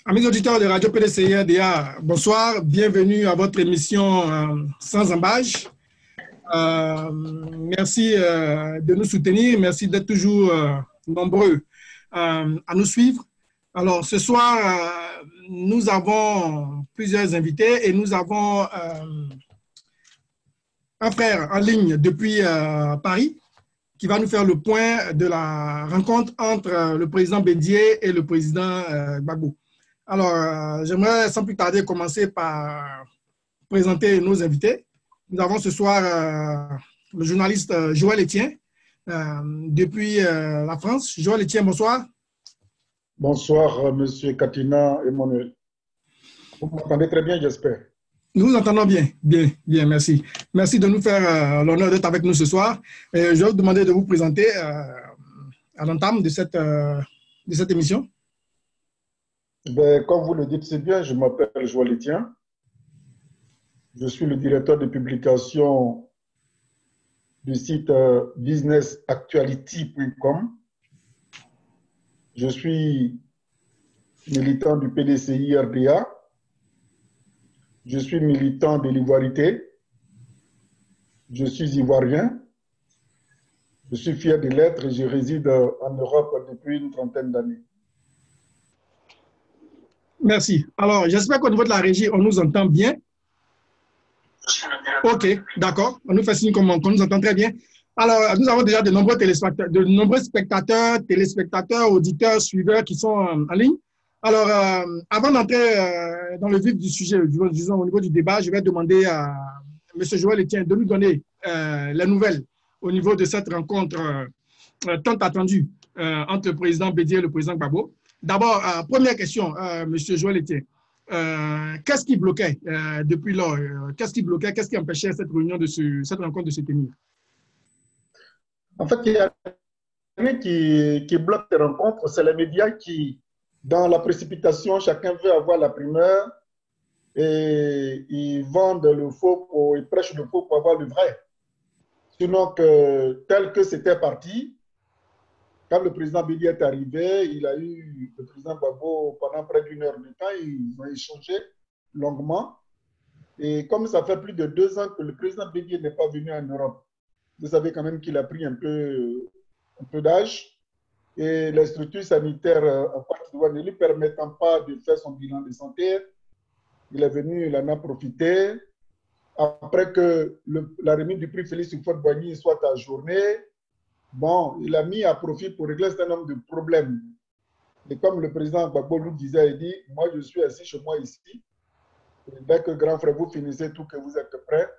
Amis auditeurs de Radio PDCI RDA, bonsoir, bienvenue à votre émission Sans embâche. Merci de nous soutenir, merci d'être toujours nombreux à nous suivre. Alors, ce soir, nous avons plusieurs invités et nous avons un frère en ligne depuis Paris qui va nous faire le point de la rencontre entre le président Bédié et le président Gbagbo. Alors, j'aimerais sans plus tarder commencer par présenter nos invités. Nous avons ce soir le journaliste Joël Etienne depuis la France. Joël Etienne, bonsoir. Bonsoir, Monsieur Katina Emmanuel. Vous m'entendez très bien, j'espère. Nous vous entendons bien, bien, merci. Merci de nous faire l'honneur d'être avec nous ce soir. Et je vais vous demander de vous présenter à l'entame de cette émission. Comme vous le dites si bien, je m'appelle Joël Etienne. Je suis le directeur de publication du site businessactuality.com. Je suis militant du PDCI RDA. Je suis militant de l'ivoirité. Je suis ivoirien. Je suis fier de l'être et je réside en Europe depuis une trentaine d'années. Merci. Alors, j'espère qu'au niveau de la régie, on nous entend bien. OK, d'accord. On nous fait signe qu'on nous entend très bien. Alors, nous avons déjà de nombreux spectateurs, téléspectateurs, auditeurs, suiveurs qui sont en ligne. Alors, avant d'entrer dans le vif du sujet, disons au niveau du débat, je vais demander à M. Joël Etienne de nous donner les nouvelles au niveau de cette rencontre tant attendue entre le président Bédié et le président Gbagbo. D'abord, première question, M. Joël Etienne. Qu'est-ce qui bloquait depuis lors? Qu'est-ce qui bloquait? Qu'est-ce qui empêchait cette réunion cette rencontre de se tenir? En fait, il y a rien qui bloque ces rencontres, c'est les médias qui, dans la précipitation, chacun veut avoir la primeur et ils vendent le faux, ils prêchent le faux pour avoir le vrai. Sinon, tel que c'était parti, quand le président Bédié est arrivé, il a eu le président Gbagbo pendant près d'une heure de temps, ils ont échangé longuement. Et comme ça fait plus de 2 ans que le président Bédié n'est pas venu en Europe, vous savez quand même qu'il a pris un peu d'âge et les structures sanitaires en Côte d'Ivoire ne lui permettant pas de faire son bilan de santé, il est venu, il en a profité. Après que la remise du prix Félix Houphouët-Boigny soit ajournée, bon, il a mis à profit pour régler un certain nombre de problèmes. Et comme le président Gbagbo nous disait, il dit, moi je suis assis chez moi ici, et dès que grand frère vous finissez tout, que vous êtes prêt,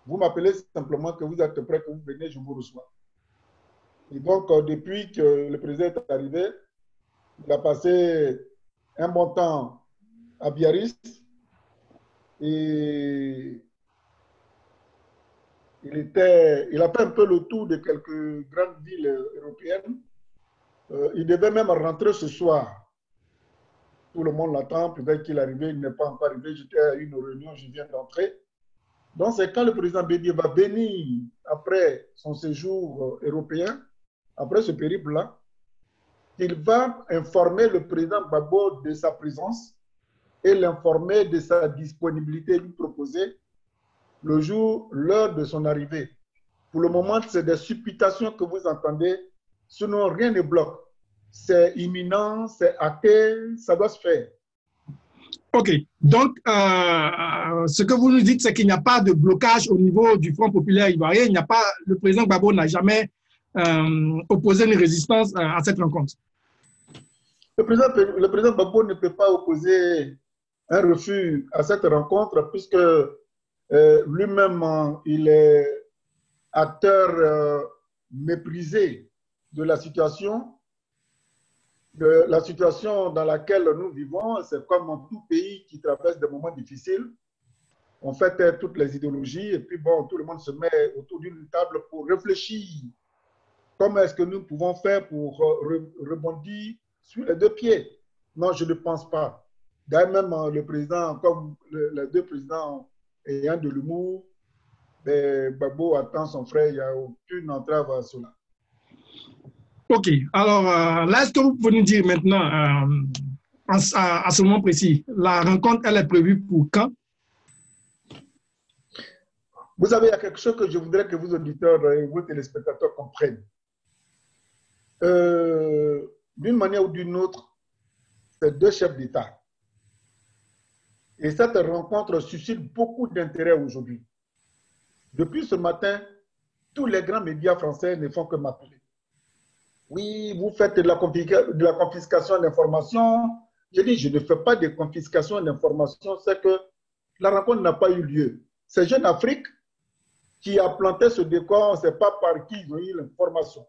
vous m'appelez simplement que vous êtes prêt, que vous venez, je vous reçois. Et donc, depuis que le président est arrivé, il a passé un bon temps à Biarritz et il a fait un peu le tour de quelques grandes villes européennes. Il devait même rentrer ce soir. Tout le monde l'attend, peut-être qu'il est arrivé, il n'est pas encore arrivé. J'étais à une réunion, je viens d'entrer. Donc, c'est quand le président Bédié va venir après son séjour européen, après ce périple-là, il va informer le président Gbagbo de sa présence et l'informer de sa disponibilité, lui proposer le jour, l'heure de son arrivée. Pour le moment, c'est des supputations que vous entendez, sinon rien ne bloque. C'est imminent, c'est acté, ça doit se faire. OK. Donc, ce que vous nous dites, c'est qu'il n'y a pas de blocage au niveau du Front populaire ivoirien. Le président Gbagbo n'a jamais opposé une résistance à cette rencontre. Le président Gbagbo ne peut pas opposer un refus à cette rencontre puisque lui-même, il est acteur méprisé de la situation. La situation dans laquelle nous vivons, c'est comme en tout pays qui traverse des moments difficiles. On fait taire toutes les idéologies et puis bon, tout le monde se met autour d'une table pour réfléchir. Comment est-ce que nous pouvons faire pour rebondir sur les 2 pieds? Non, je ne pense pas. D'ailleurs, même le président, comme les 2 présidents ayant de l'humour, Gbagbo attend son frère, il n'y a aucune entrave à cela. OK. Alors, là, est-ce que vous pouvez nous dire maintenant à ce moment précis? La rencontre, elle est prévue pour quand? Vous savez, il y a quelque chose que je voudrais que vos auditeurs et vos téléspectateurs comprennent. D'une manière ou d'une autre, c'est deux chefs d'État. Et cette rencontre suscite beaucoup d'intérêt aujourd'hui. Depuis ce matin, tous les grands médias français ne font que m'appeler. Oui, vous faites de la confiscation d'informations. Je dis, je ne fais pas de confiscation d'informations, c'est que la rencontre n'a pas eu lieu. C'est Jeune Afrique qui a planté ce décor, on ne sait pas par qui ils ont eu l'information.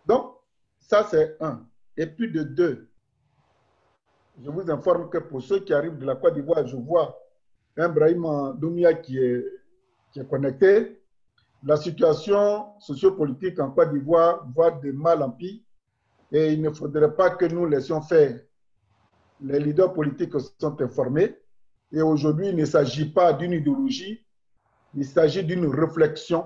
Donc, ça c'est un. Et puis de deux, je vous informe que pour ceux qui arrivent de la Côte d'Ivoire, je vois un Brahim Doumia qui est connecté. La situation sociopolitique en Côte d'Ivoire va de mal en pis et il ne faudrait pas que nous laissions faire. Les leaders politiques sont informés et aujourd'hui, il ne s'agit pas d'une idéologie, il s'agit d'une réflexion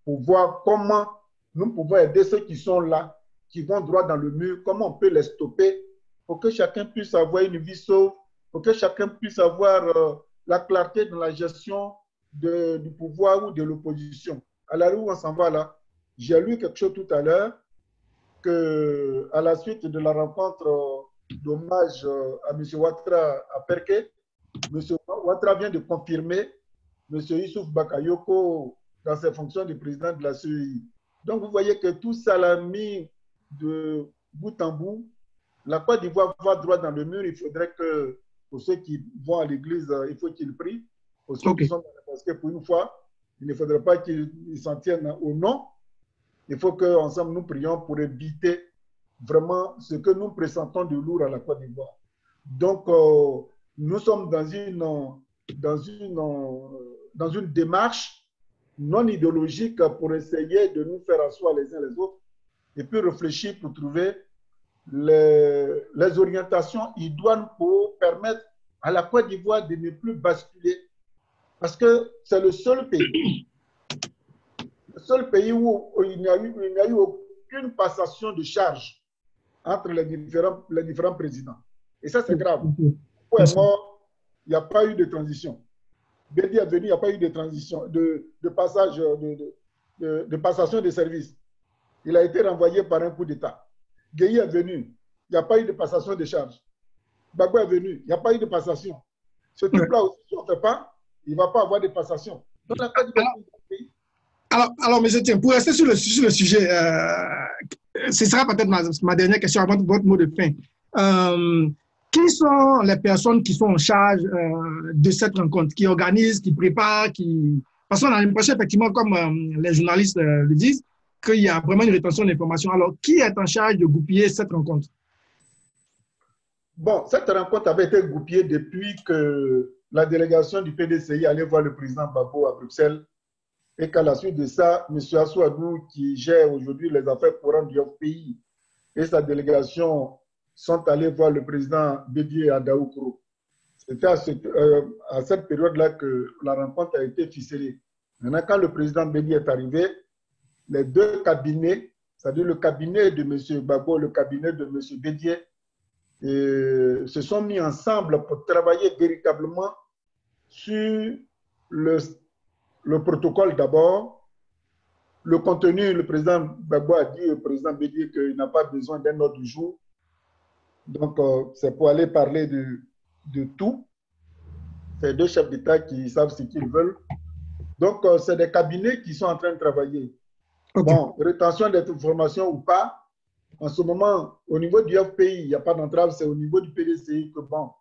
pour voir comment nous pouvons aider ceux qui sont là, qui vont droit dans le mur, comment on peut les stopper pour que chacun puisse avoir une vie sauve, pour que chacun puisse avoir la clarté dans la gestion du pouvoir ou de l'opposition. À la rue où on s'en va là, j'ai lu quelque chose tout à l'heure qu'à la suite de la rencontre d'hommage à M. Ouattara à Perké, M. Ouattara vient de confirmer M. Youssouf Bakayoko dans ses fonctions de président de la CEI. Donc vous voyez que tout ça l'a mis de bout en bout. La Côte d'Ivoire va droit dans le mur. Il faudrait que, pour ceux qui vont à l'église, il faut qu'ils prient. Pour ceux qui sont dans la mosquée, pour une fois, il ne faudrait pas qu'ils s'en tiennent au nom. Il faut qu'ensemble nous prions pour éviter vraiment ce que nous pressentons de lourd à la Côte d'Ivoire. Donc, nous sommes dans une démarche non idéologique pour essayer de nous faire asseoir les uns les autres et puis réfléchir pour trouver les orientations idoines pour permettre à la Côte d'Ivoire de ne plus basculer. Parce que c'est le seul pays où il n'y a eu aucune passation de charge entre les différents présidents. Et ça, c'est grave. Pour est mort, il n'y a pas eu de transition. Bédi est venu, il n'y a pas eu de transition, de passage, de passation de service. Il a été renvoyé par un coup d'État. Gueye est venu, il n'y a pas eu de passation de charge. Gbagbo est venu, il n'y a pas eu de passation. Ce type-là aussi, si on ne fait pas, il ne va pas avoir de passation. Donc, la Côte d'Ivoire est un pays. Alors, M. Tien, pour rester sur le sujet, ce sera peut-être ma dernière question avant votre mot de fin. Qui sont les personnes qui sont en charge de cette rencontre, qui organisent, qui préparent, Parce qu'on a l'impression, effectivement, comme les journalistes le disent, qu'il y a vraiment une rétention d'informations. Alors, qui est en charge de goupiller cette rencontre? Bon, cette rencontre avait été goupillée depuis que la délégation du PDCI allait voir le président Gbagbo à Bruxelles et qu'à la suite de ça, M. Assouadou, qui gère aujourd'hui les affaires courantes du pays, et sa délégation sont allés voir le président Bédié à Daoukro. C'était à cette période-là que la rencontre a été ficelée. Maintenant, quand le président Bédié est arrivé, les deux cabinets, c'est-à-dire le cabinet de M. Gbagbo, le cabinet de M. Bédié, se sont mis ensemble pour travailler véritablement sur le protocole d'abord. Le contenu, le président Gbagbo a dit au président Bédié qu'il n'a pas besoin d'un ordre du jour. Donc, c'est pour aller parler de tout. C'est deux chefs d'État qui savent ce qu'ils veulent. Donc, c'est des cabinets qui sont en train de travailler. Okay. Bon, rétention d'informations ou pas, en ce moment, au niveau du FPI, il n'y a pas d'entrave, c'est au niveau du PDCI que, bon,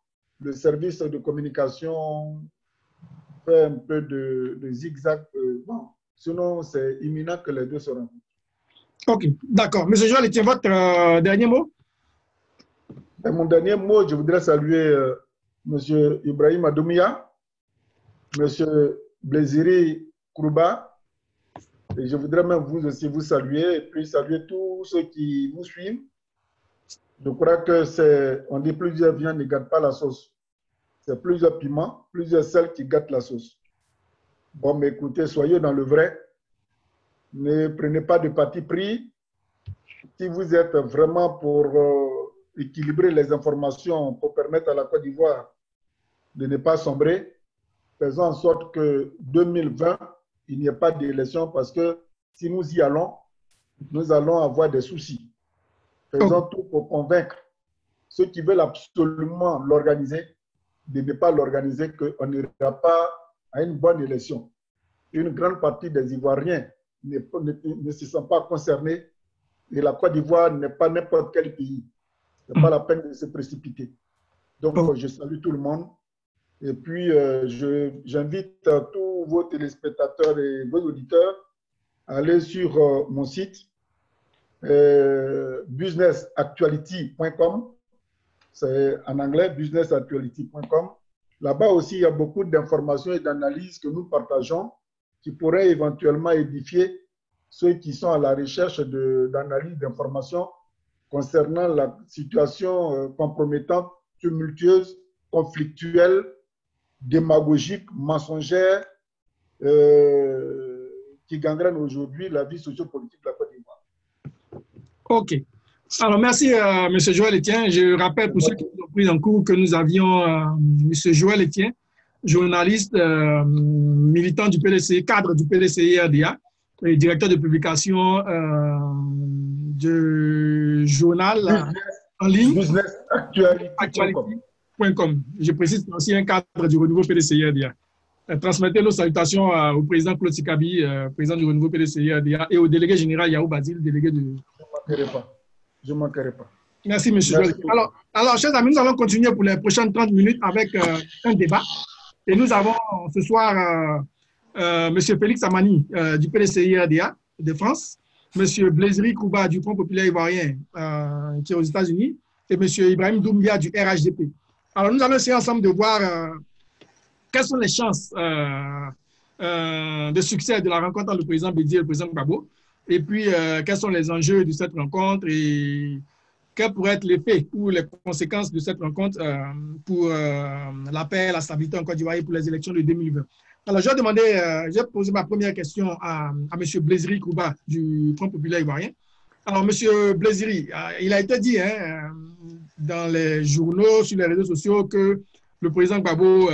le service de communication fait un peu de zigzag. Bon, sinon, c'est imminent que les deux se rencontrent. Ok, d'accord. Monsieur Joël, tiens, votre dernier mot? Et mon dernier mot, je voudrais saluer M. Ibrahim Adoumia, M. Blésiri Krouba, et je voudrais même vous aussi vous saluer, et puis saluer tous ceux qui vous suivent. Je crois que c'est, on dit plusieurs viandes ne gâtent pas la sauce. C'est plusieurs piments, plusieurs sels qui gâtent la sauce. Bon, mais écoutez, soyez dans le vrai. Ne prenez pas de parti pris. Si vous êtes vraiment pour équilibrer les informations pour permettre à la Côte d'Ivoire de ne pas sombrer. Faisons en sorte que 2020, il n'y ait pas d'élection parce que si nous y allons, nous allons avoir des soucis. Faisons tout pour convaincre ceux qui veulent absolument l'organiser de ne pas l'organiser, qu'on n'ira pas à une bonne élection. Une grande partie des Ivoiriens ne se sont pas concernés et la Côte d'Ivoire n'est pas n'importe quel pays. Ce n'est pas la peine de se précipiter. Donc, je salue tout le monde. Et puis, j'invite tous vos téléspectateurs et vos auditeurs à aller sur mon site businessactuality.com. C'est en anglais, businessactuality.com. Là-bas aussi, il y a beaucoup d'informations et d'analyses que nous partageons qui pourraient éventuellement édifier ceux qui sont à la recherche d'analyses, d'informations concernant la situation compromettante, tumultueuse, conflictuelle, démagogique, mensongère, qui gangrène aujourd'hui la vie sociopolitique de la Côte d'Ivoire. OK. Alors, merci, M. Joël Etienne. Je rappelle pour ceux qui ont pris en cours que nous avions M. Joël Etienne, journaliste, militant du PDCI, cadre du PDCI-RDA, et directeur de publication du journal en ligne businessactuality.com. Je précise que c'est aussi un cadre du renouveau PDCI-RDA. Transmettez nos salutations au président Claude Sikabi, président du renouveau PDCI-RDA, et au délégué général Yahou Basile, délégué de... Je ne manquerai pas. Merci, M. Joël. Alors, chers amis, nous allons continuer pour les prochaines 30 minutes avec un débat. Et nous avons ce soir M. Félix Amani du PDCI-RDA de France, M. Blaiseri Kouba du Front populaire ivoirien qui est aux États-Unis et M. Ibrahim Doumbia du RHDP. Alors, nous allons essayer ensemble de voir quelles sont les chances de succès de la rencontre entre le président Bédié et le président Gbagbo. Et puis, quels sont les enjeux de cette rencontre et quel pourrait être l'effet ou les conséquences de cette rencontre pour la paix, la stabilité en Côte d'Ivoire et pour les élections de 2020. Alors, je vais poser ma première question à M. Blaiseri Kouba du Front populaire ivoirien. Alors, M. Blaiseri, il a été dit dans les journaux, sur les réseaux sociaux, que le président Gbagbo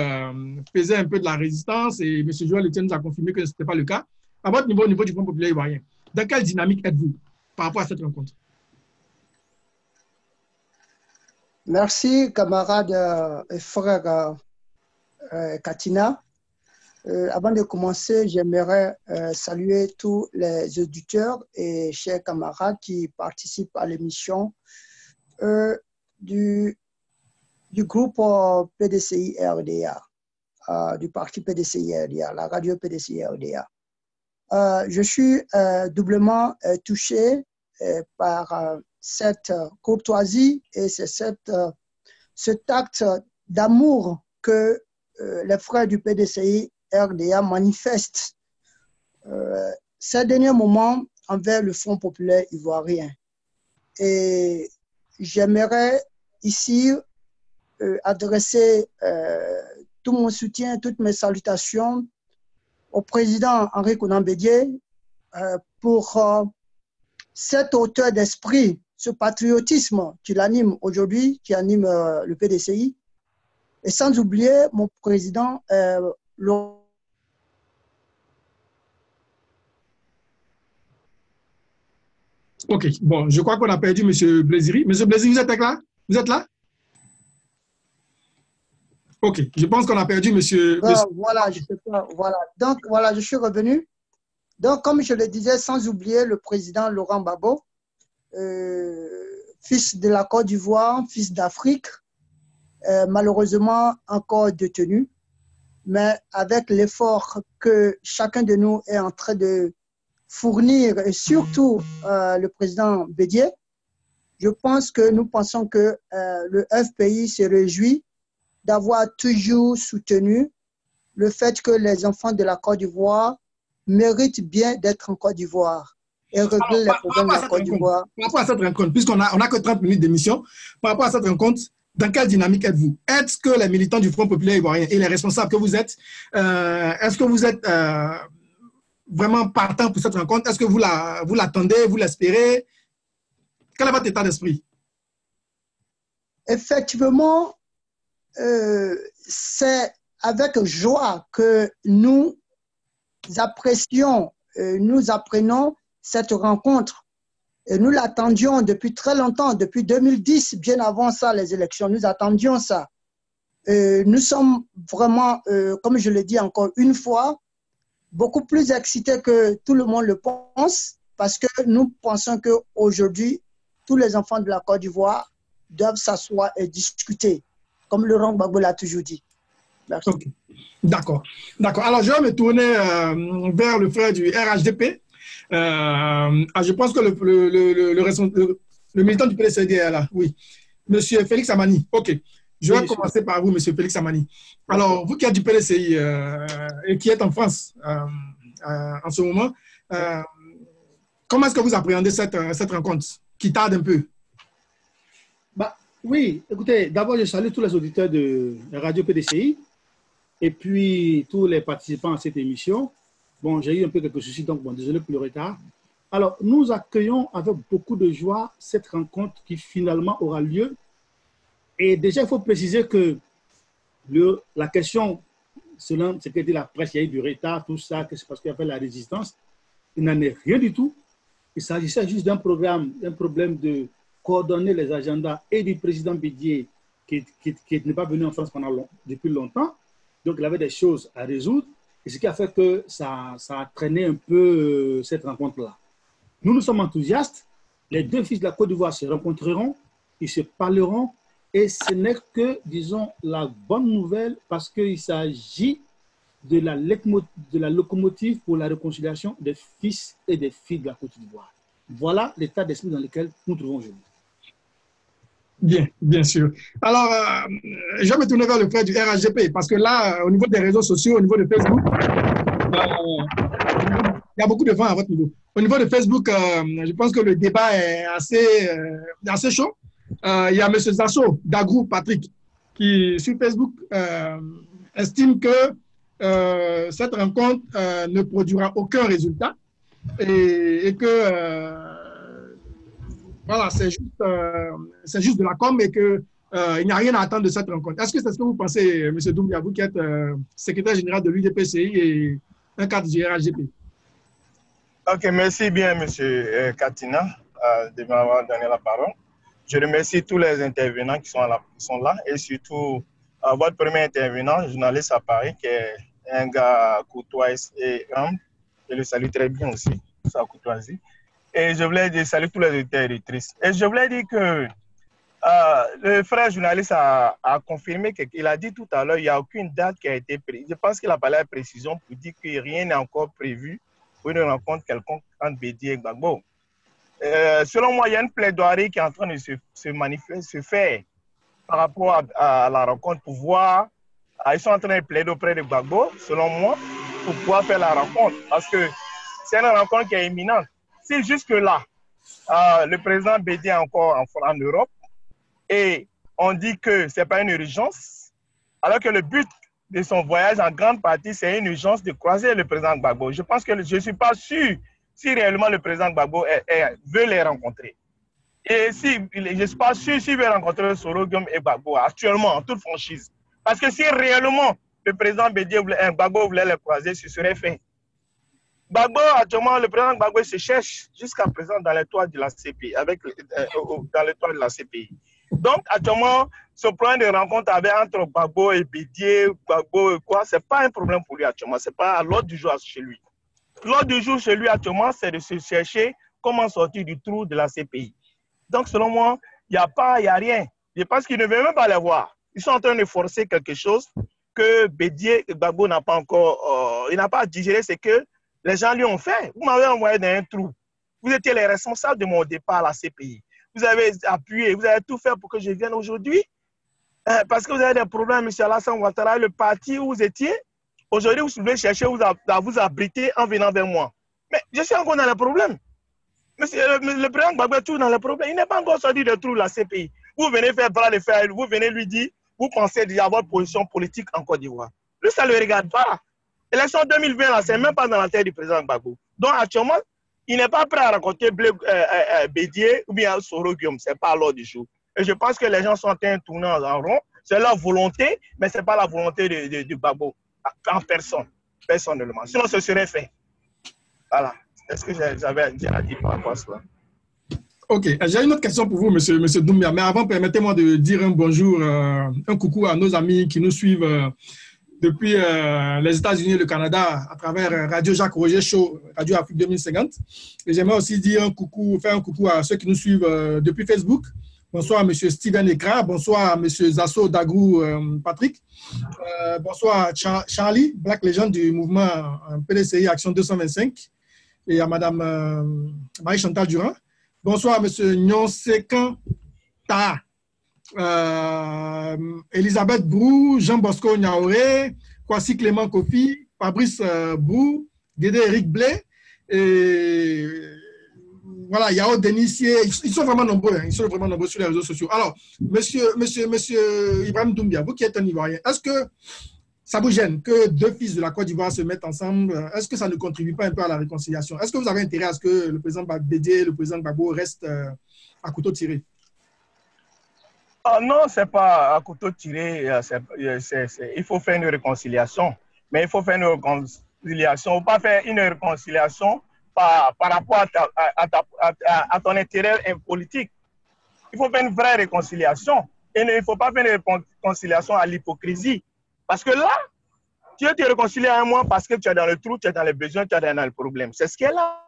faisait un peu de la résistance et M. Joël Etienne nous a confirmé que ce n'était pas le cas. À votre niveau, au niveau du Front populaire ivoirien, dans quelle dynamique êtes-vous par rapport à cette rencontre? Merci, camarade et frère Katina. Avant de commencer, j'aimerais saluer tous les auditeurs et chers camarades qui participent à l'émission du groupe PDCI-RDA, du parti PDCI-RDA, la radio PDCI-RDA. Je suis doublement touché par cette courtoisie et cet acte d'amour que les frères du PDCI-RDA manifestent ces derniers moments envers le Front populaire ivoirien. Et j'aimerais ici adresser tout mon soutien, toutes mes salutations au président Henri Konan Bédié pour cette hauteur d'esprit, ce patriotisme qui l'anime aujourd'hui, qui anime le PDCI, et sans oublier mon président OK. Bon, je crois qu'on a perdu M. Blaiseri. M. Blaiseri, vous êtes là? Vous êtes là? OK. Je pense qu'on a perdu M. Voilà, voilà. Donc, voilà, je suis revenu. Donc, comme je le disais, sans oublier le président Laurent Gbagbo, fils de la Côte d'Ivoire, fils d'Afrique, malheureusement encore détenu, mais avec l'effort que chacun de nous est en train de fournir, et surtout le président Bédié, je pense que nous pensons que le FPI se réjouit d'avoir toujours soutenu le fait que les enfants de la Côte d'Ivoire méritent bien d'être en Côte d'Ivoire et régler les problèmes de la Côte d'Ivoire. Par rapport à cette rencontre, puisqu'on n'a que 30 minutes d'émission, par rapport à cette rencontre, dans quelle dynamique êtes-vous? Est-ce que les militants du Front populaire ivoirien et les responsables que vous êtes, est-ce que vous êtes vraiment partants pour cette rencontre? Est-ce que vous l'attendez, vous l'espérez? Quel est votre état d'esprit? Effectivement, c'est avec joie que nous apprécions, nous apprenons cette rencontre. Et nous l'attendions depuis très longtemps, depuis 2010, bien avant ça, les élections, nous attendions ça. Nous sommes vraiment, comme je l'ai dit encore une fois, beaucoup plus excités que tout le monde le pense, parce que nous pensons qu'aujourd'hui, tous les enfants de la Côte d'Ivoire doivent s'asseoir et discuter, comme Laurent Gbagbo l'a toujours dit. Merci. Okay. D'accord. Alors, je vais me tourner vers le frère du RHDP. Je pense que le militant du PDCD est là. Oui. Monsieur Félix Amani. OK. Je vais commencer par vous, monsieur Félix Amani. Alors, vous qui êtes du PDCI et qui êtes en France en ce moment, comment est-ce que vous appréhendez cette rencontre qui tarde un peu? Oui, écoutez, d'abord, je salue tous les auditeurs de Radio PDCI et puis tous les participants à cette émission. Bon, j'ai eu un peu quelques soucis, donc bon, désolé pour le retard. Alors, nous accueillons avec beaucoup de joie cette rencontre qui finalement aura lieu. Et déjà, il faut préciser que la question, selon ce que dit la presse, il y a eu du retard, tout ça, que c'est parce qu'il y avait la résistance. Il n'en est rien du tout. Il s'agissait juste d'un problème de coordonner les agendas et du président Bédié qui n'est pas venu en France depuis longtemps. Donc, il avait des choses à résoudre. Et ce qui a fait que ça a traîné un peu cette rencontre-là. Nous sommes enthousiastes. Les deux fils de la Côte d'Ivoire se rencontreront, ils se parleront. Et ce n'est que, disons, la bonne nouvelle parce qu'il s'agit de la locomotive pour la réconciliation des fils et des filles de la Côte d'Ivoire. Voilà l'état d'esprit dans lequel nous nous trouvons aujourd'hui. Bien sûr. Alors, je vais me tourner vers le frère du RHDP parce que là, au niveau des réseaux sociaux, au niveau de Facebook, il y a beaucoup de vent à votre niveau. Au niveau de Facebook, je pense que le débat est assez chaud. Il y a M. Zasso, d'Agrou, Patrick, qui, sur Facebook, estime que cette rencontre ne produira aucun résultat et que voilà, c'est juste de la com et qu'il n'y a rien à attendre de cette rencontre. Est-ce que c'est ce que vous pensez, M. Doumbia, vous qui êtes secrétaire général de l'UDPCI et un cadre du RHDP? Ok, merci bien, M. Katina, de m'avoir donné la parole. Je remercie tous les intervenants qui sont là et surtout votre premier intervenant, journaliste à Paris, qui est un gars courtois et humble. Je le salue très bien aussi, sa courtoisie. Et je voulais saluer tous les auditeurs et auditrices. Et je voulais dire que le frère journaliste a confirmé qu'il a dit tout à l'heure qu'il n'y a aucune date qui a été prise. Je pense qu'il a parlé à précision pour dire que rien n'est encore prévu pour une rencontre quelconque entre Bédié et Gbagbo. Selon moi, il y a une plaidoirie qui est en train de se faire par rapport à la rencontre pour voir. Ils sont en train de plaider auprès de Gbagbo, selon moi, pour pouvoir faire la rencontre. Parce que c'est une rencontre qui est imminente. Si jusque-là, le président Bédié est encore en Europe et on dit que ce n'est pas une urgence, alors que le but de son voyage en grande partie, c'est une urgence de croiser le président Gbagbo. Je pense que je ne suis pas sûr si réellement le président Gbagbo veut les rencontrer. Et si, je ne suis pas sûr s'il veut rencontrer Soro Guillaume et Gbagbo actuellement, en toute franchise. Parce que si réellement le président Gbagbo voulait les croiser, ce serait fait. Gbagbo, actuellement, le président Gbagbo se cherche jusqu'à présent dans les toits de la CPI, dans les toits de la CPI. Donc, actuellement, ce plan de rencontre entre Gbagbo et Bédié, Gbagbo et quoi, ce n'est pas un problème pour lui actuellement. Ce n'est pas à l'ordre du jour chez lui. L'ordre du jour chez lui actuellement, c'est de se chercher comment sortir du trou de la CPI. Donc, selon moi, il n'y a rien. Je pense qu'il ne veut même pas les voir. Ils sont en train de forcer quelque chose que Bédié et Gbagbo n'a pas encore, il n'a pas digéré, c'est que les gens lui ont fait. Vous m'avez envoyé dans un trou. Vous étiez les responsables de mon départ à la CPI. Vous avez appuyé, vous avez tout fait pour que je vienne aujourd'hui. Parce que vous avez des problèmes, M. Alassane Ouattara, le parti où vous étiez. Aujourd'hui, vous voulez chercher à vous abriter en venant vers moi. Mais je suis encore dans les problèmes. Le président Gbagbo est toujours dans les problèmes. Il n'est pas encore sorti du trou de la CPI. Vous venez faire bras de fer, vous venez lui dire, vous pensez déjà avoir position politique en Côte d'Ivoire. Lui, ça ne le regarde pas. L'élection 2020, ce n'est même pas dans la tête du président Gbagbo. Donc, actuellement, il n'est pas prêt à rencontrer Bédié ou bien Soro Guillaume. Ce n'est pas à l'ordre du jour. Et je pense que les gens sont en train de tourner en rond. C'est leur volonté, mais ce n'est pas la volonté de Gbagbo en personne, personnellement. Sinon, ce serait fait. Voilà. Est-ce que j'avais à dire par rapport à cela? Ok, j'ai une autre question pour vous, monsieur Doumbia. Mais avant, permettez-moi de dire un bonjour, un coucou à nos amis qui nous suivent depuis les États-Unis et le Canada à travers Radio Jacques Roger Show, Radio Afrique 2050. Et j'aimerais aussi dire faire un coucou à ceux qui nous suivent depuis Facebook. Bonsoir à M. Steven Ekra, bonsoir à M. Zasso Dagrou Patrick, bonsoir à Charlie, Black Legend du mouvement PDCI Action 225 et à Mme Marie-Chantal Durand. Bonsoir à M. Nyonsekan Ta, Elisabeth Brou, Jean-Bosco Niaoré, Kwasi Clément Kofi, Fabrice Brou, Guédé Eric Blé, et voilà, Yao Denissier, ils sont vraiment nombreux, ils sont vraiment nombreux sur les réseaux sociaux. Alors, monsieur Ibrahim Doumbia, vous qui êtes un Ivoirien, est-ce que ça vous gêne que deux fils de la Côte d'Ivoire se mettent ensemble? Est-ce que ça ne contribue pas un peu à la réconciliation? Est-ce que vous avez intérêt à ce que le président Bédié et le président Gbagbo restent à couteau tiré? Non, ce n'est pas à couteau tiré. Il faut faire une réconciliation. Mais il faut faire une réconciliation. Il ne faut pas faire une réconciliation par rapport à ton intérêt politique. Il faut faire une vraie réconciliation. Et il ne faut pas faire une réconciliation à l'hypocrisie. Parce que là, tu veux te réconcilier à un mois parce que tu es dans le trou, tu es dans les besoins, tu es dans le problème. C'est ce qui est là.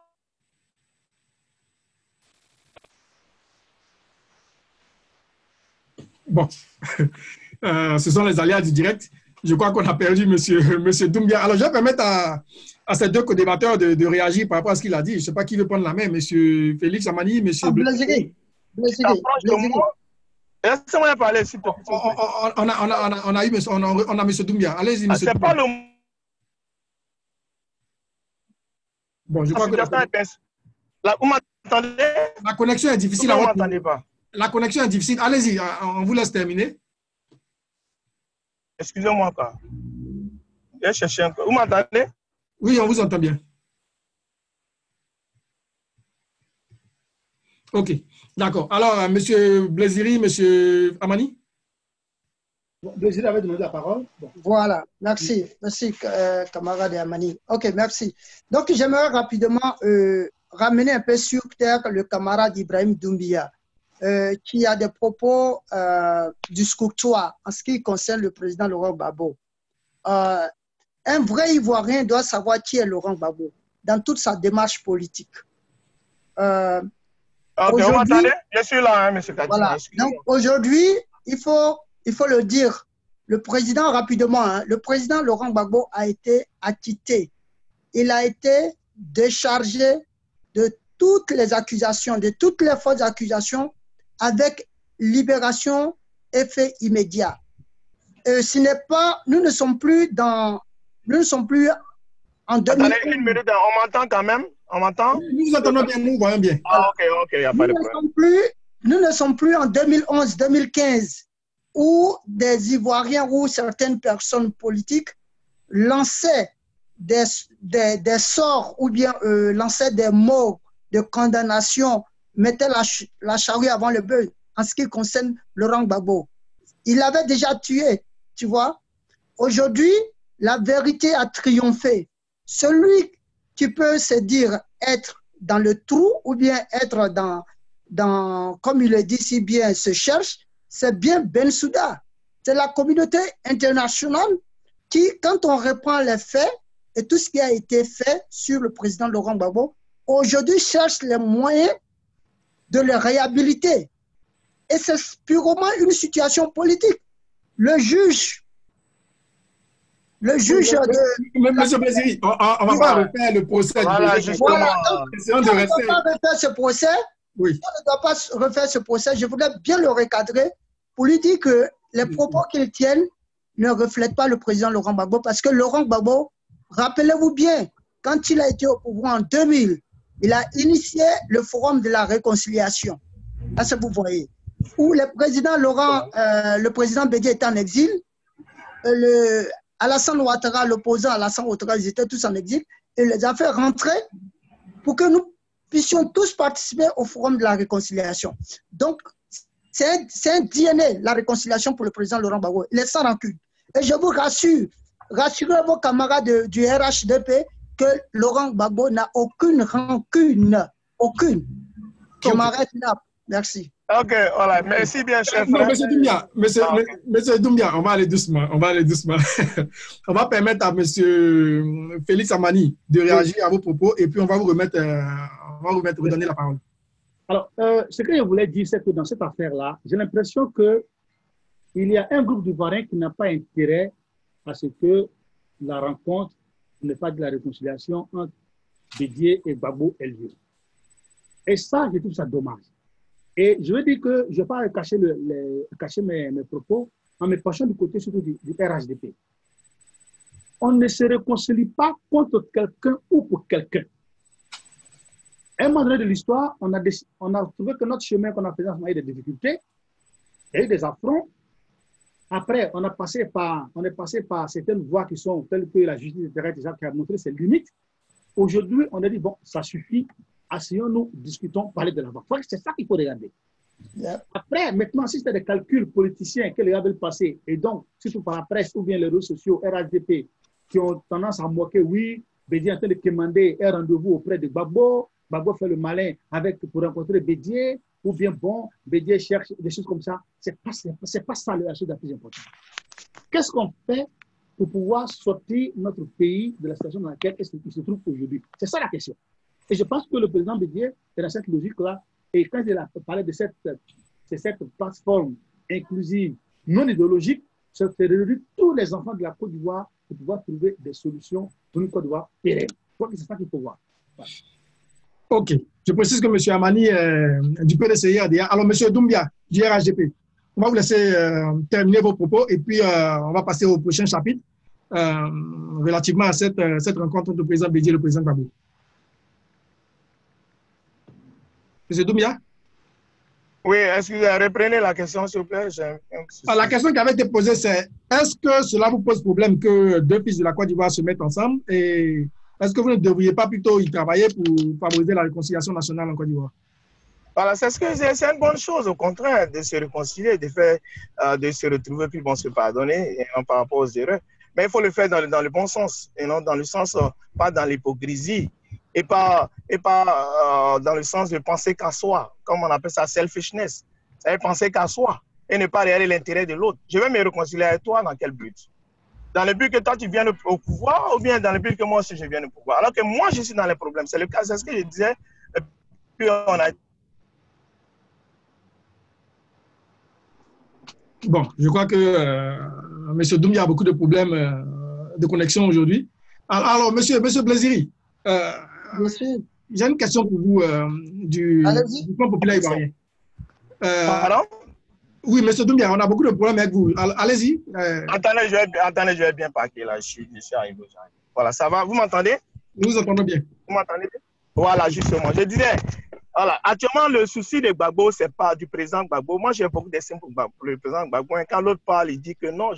Bon, ce sont les aléas du direct. Je crois qu'on a perdu monsieur Doumbia. Alors, je vais permettre à ces deux co-débatteurs de réagir par rapport à ce qu'il a dit. Je ne sais pas qui veut prendre la main, monsieur Félix Amani, monsieur Blaziri. Laissez-moi parler, s'il te plaît. On a monsieur Doumbia. Allez-y, monsieur Doumbia. C'est pas le... Bon, je crois que vous m'entendez? La connexion est difficile. Vous ne m'entendez pas? La connexion est difficile. Allez-y, on vous laisse terminer. Excusez-moi quoi. Je vais chercher un peu. Vous m'entendez? Oui, on vous entend bien. Ok, d'accord. Alors, monsieur Blaziri, monsieur Amani? Blaziri avait demandé la parole. Bon. Voilà, merci. Merci, camarade Amani. Ok, merci. Donc, j'aimerais rapidement ramener un peu sur terre le camarade Ibrahim Doumbia, qui a des propos discourtois en ce qui concerne le président Laurent Gbagbo. Un vrai Ivoirien doit savoir qui est Laurent Gbagbo dans toute sa démarche politique. Vous m'entendez? Je suis là, hein, monsieur Kadina. Voilà. Donc aujourd'hui, il faut le dire, le président, rapidement, hein, le président Laurent Gbagbo a été acquitté. Il a été déchargé de toutes les accusations, de toutes les fausses accusations, avec libération, effet immédiat. Ce n'est pas, nous ne sommes plus en 2000. Attendez une minute, on m'entend quand même? On m'entend? Nous vous entendons bien, nous voyons bien. Ah, ok, il n'y a pas de problème. Nous ne sommes plus en 2011-2015 où des Ivoiriens ou certaines personnes politiques lançaient des sorts ou bien lançaient des mots de condamnation, mettaient la charrue avant le bœuf en ce qui concerne Laurent Gbagbo. Il l'avait déjà tué, tu vois. Aujourd'hui, la vérité a triomphé. Celui qui peut se dire être dans le trou ou bien être dans comme il le dit si bien, se cherche, c'est bien Bensouda. C'est la communauté internationale qui, quand on reprend les faits et tout ce qui a été fait sur le président Laurent Gbagbo, aujourd'hui cherche les moyens de le réhabiliter. Et c'est purement une situation politique. Le juge Monsieur Blaziri, on ne va pas refaire le procès. Voilà, on ne doit pas refaire ce procès. Oui. On ne doit pas refaire ce procès. Je voudrais bien le recadrer pour lui dire que les propos qu'il tienne ne reflètent pas le président Laurent Gbagbo, parce que Laurent Gbagbo, rappelez-vous bien, quand il a été au pouvoir en 2000, il a initié le forum de la réconciliation. Là, ça vous voyez. Où le président Bédié était en exil, Alassane Ouattara, l'opposant Alassane Ouattara, ils étaient tous en exil, et les a fait rentrer pour que nous puissions tous participer au forum de la réconciliation. Donc, c'est un DNA, la réconciliation pour le président Laurent Gbagbo. Il est sans rancune. Et je vous rassure, rassurez vos camarades du RHDP que Laurent Gbagbo n'a aucune rancune. Aucune. Je m'arrête là. Merci. Ok, voilà. Merci bien, chef. Non, monsieur Doumbia, on va aller doucement. On va permettre à monsieur Félix Amani de réagir à vos propos et puis on va vous redonner la parole. Alors, ce que je voulais dire, c'est que dans cette affaire-là, j'ai l'impression qu'il y a un groupe d'Ivoiriens qui n'a pas intérêt à ce que la rencontre, ne pas de la réconciliation entre Bédié et Gbagbo ait lieu. Et ça, je trouve ça dommage. Et je veux dire que je ne vais pas cacher mes propos en me penchant du côté surtout du RHDP. On ne se réconcilie pas contre quelqu'un ou pour quelqu'un. À un moment donné de l'histoire, on a trouvé que notre chemin qu'on a fait, on a eu des difficultés, il y a eu des affronts. Après, on est passé par certaines voies qui sont telles que la justice déjà qui a montré ses limites. Aujourd'hui, on a dit, bon, ça suffit, asseyons-nous, discutons, parlez de la voie. C'est ça qu'il faut regarder. Yeah. Après, maintenant, si c'est des calculs politiciens que les gars veulent passer, et donc, surtout par la presse ou bien les réseaux sociaux, RHDP, qui ont tendance à moquer, oui, Bédié est en train de commander un rendez-vous auprès de Gbagbo, Gbagbo fait le malin pour rencontrer Bédié, ou bien bon, Bédié cherche des choses comme ça. C'est pas ça la chose la plus importante. Qu'est-ce qu'on fait pour pouvoir sortir notre pays de la situation dans laquelle il se trouve aujourd'hui? C'est ça la question. Et je pense que le président Bédié est dans cette logique-là. Et quand il a parlé de cette plateforme inclusive, non idéologique, ça fait réunir tous les enfants de la Côte d'Ivoire pour pouvoir trouver des solutions pour une Côte d'Ivoire pérenne. Je crois que c'est ça qu'il faut voir. Voilà. OK. Je précise que M. Amani du PDCI ADA. Alors, M. Doumbia, du RHDP, on va vous laisser terminer vos propos et puis on va passer au prochain chapitre relativement à cette rencontre entre le président Bédié et le président Gbagbo. M. Doumbia? Oui, excusez-moi, reprenez la question, s'il vous plaît. La question qui avait été posée, c'est est-ce que cela vous pose problème que deux fils de la Côte d'Ivoire se mettent ensemble et est-ce que vous ne devriez pas plutôt y travailler pour favoriser la réconciliation nationale en Côte d'Ivoire? Voilà, c'est une bonne chose, au contraire, de se réconcilier, de se retrouver, puis bon, se pardonner par rapport aux erreurs. Mais il faut le faire dans le bon sens, et non dans le sens, pas dans l'hypocrisie, et pas dans le sens de penser qu'à soi, comme on appelle ça selfishness. C'est-à-dire penser qu'à soi et ne pas regarder l'intérêt de l'autre. Je vais me réconcilier avec toi dans quel but? Dans le but que toi tu viennes au pouvoir ou bien dans le but que moi aussi je vienne au pouvoir? Alors que moi je suis dans les problèmes. C'est le cas, c'est ce que je disais. Et puis on a... Bon, je crois que M. Doumbia a beaucoup de problèmes de connexion aujourd'hui. Alors, M. Blaziri, j'ai une question pour vous du Front populaire ivoirien. Pardon? Oui, M. Doumbia, on a beaucoup de problèmes avec vous. Allez-y. Attendez, je vais bien parquer là. Je suis arrivé. Voilà, ça va. Vous m'entendez? Nous vous entendons bien. Vous m'entendez? Voilà, justement. Je disais, voilà, actuellement, le souci de Gbagbo, ce n'est pas du président Gbagbo. Moi, j'ai beaucoup d'estime pour le président Gbagbo. Quand l'autre parle, il dit que non,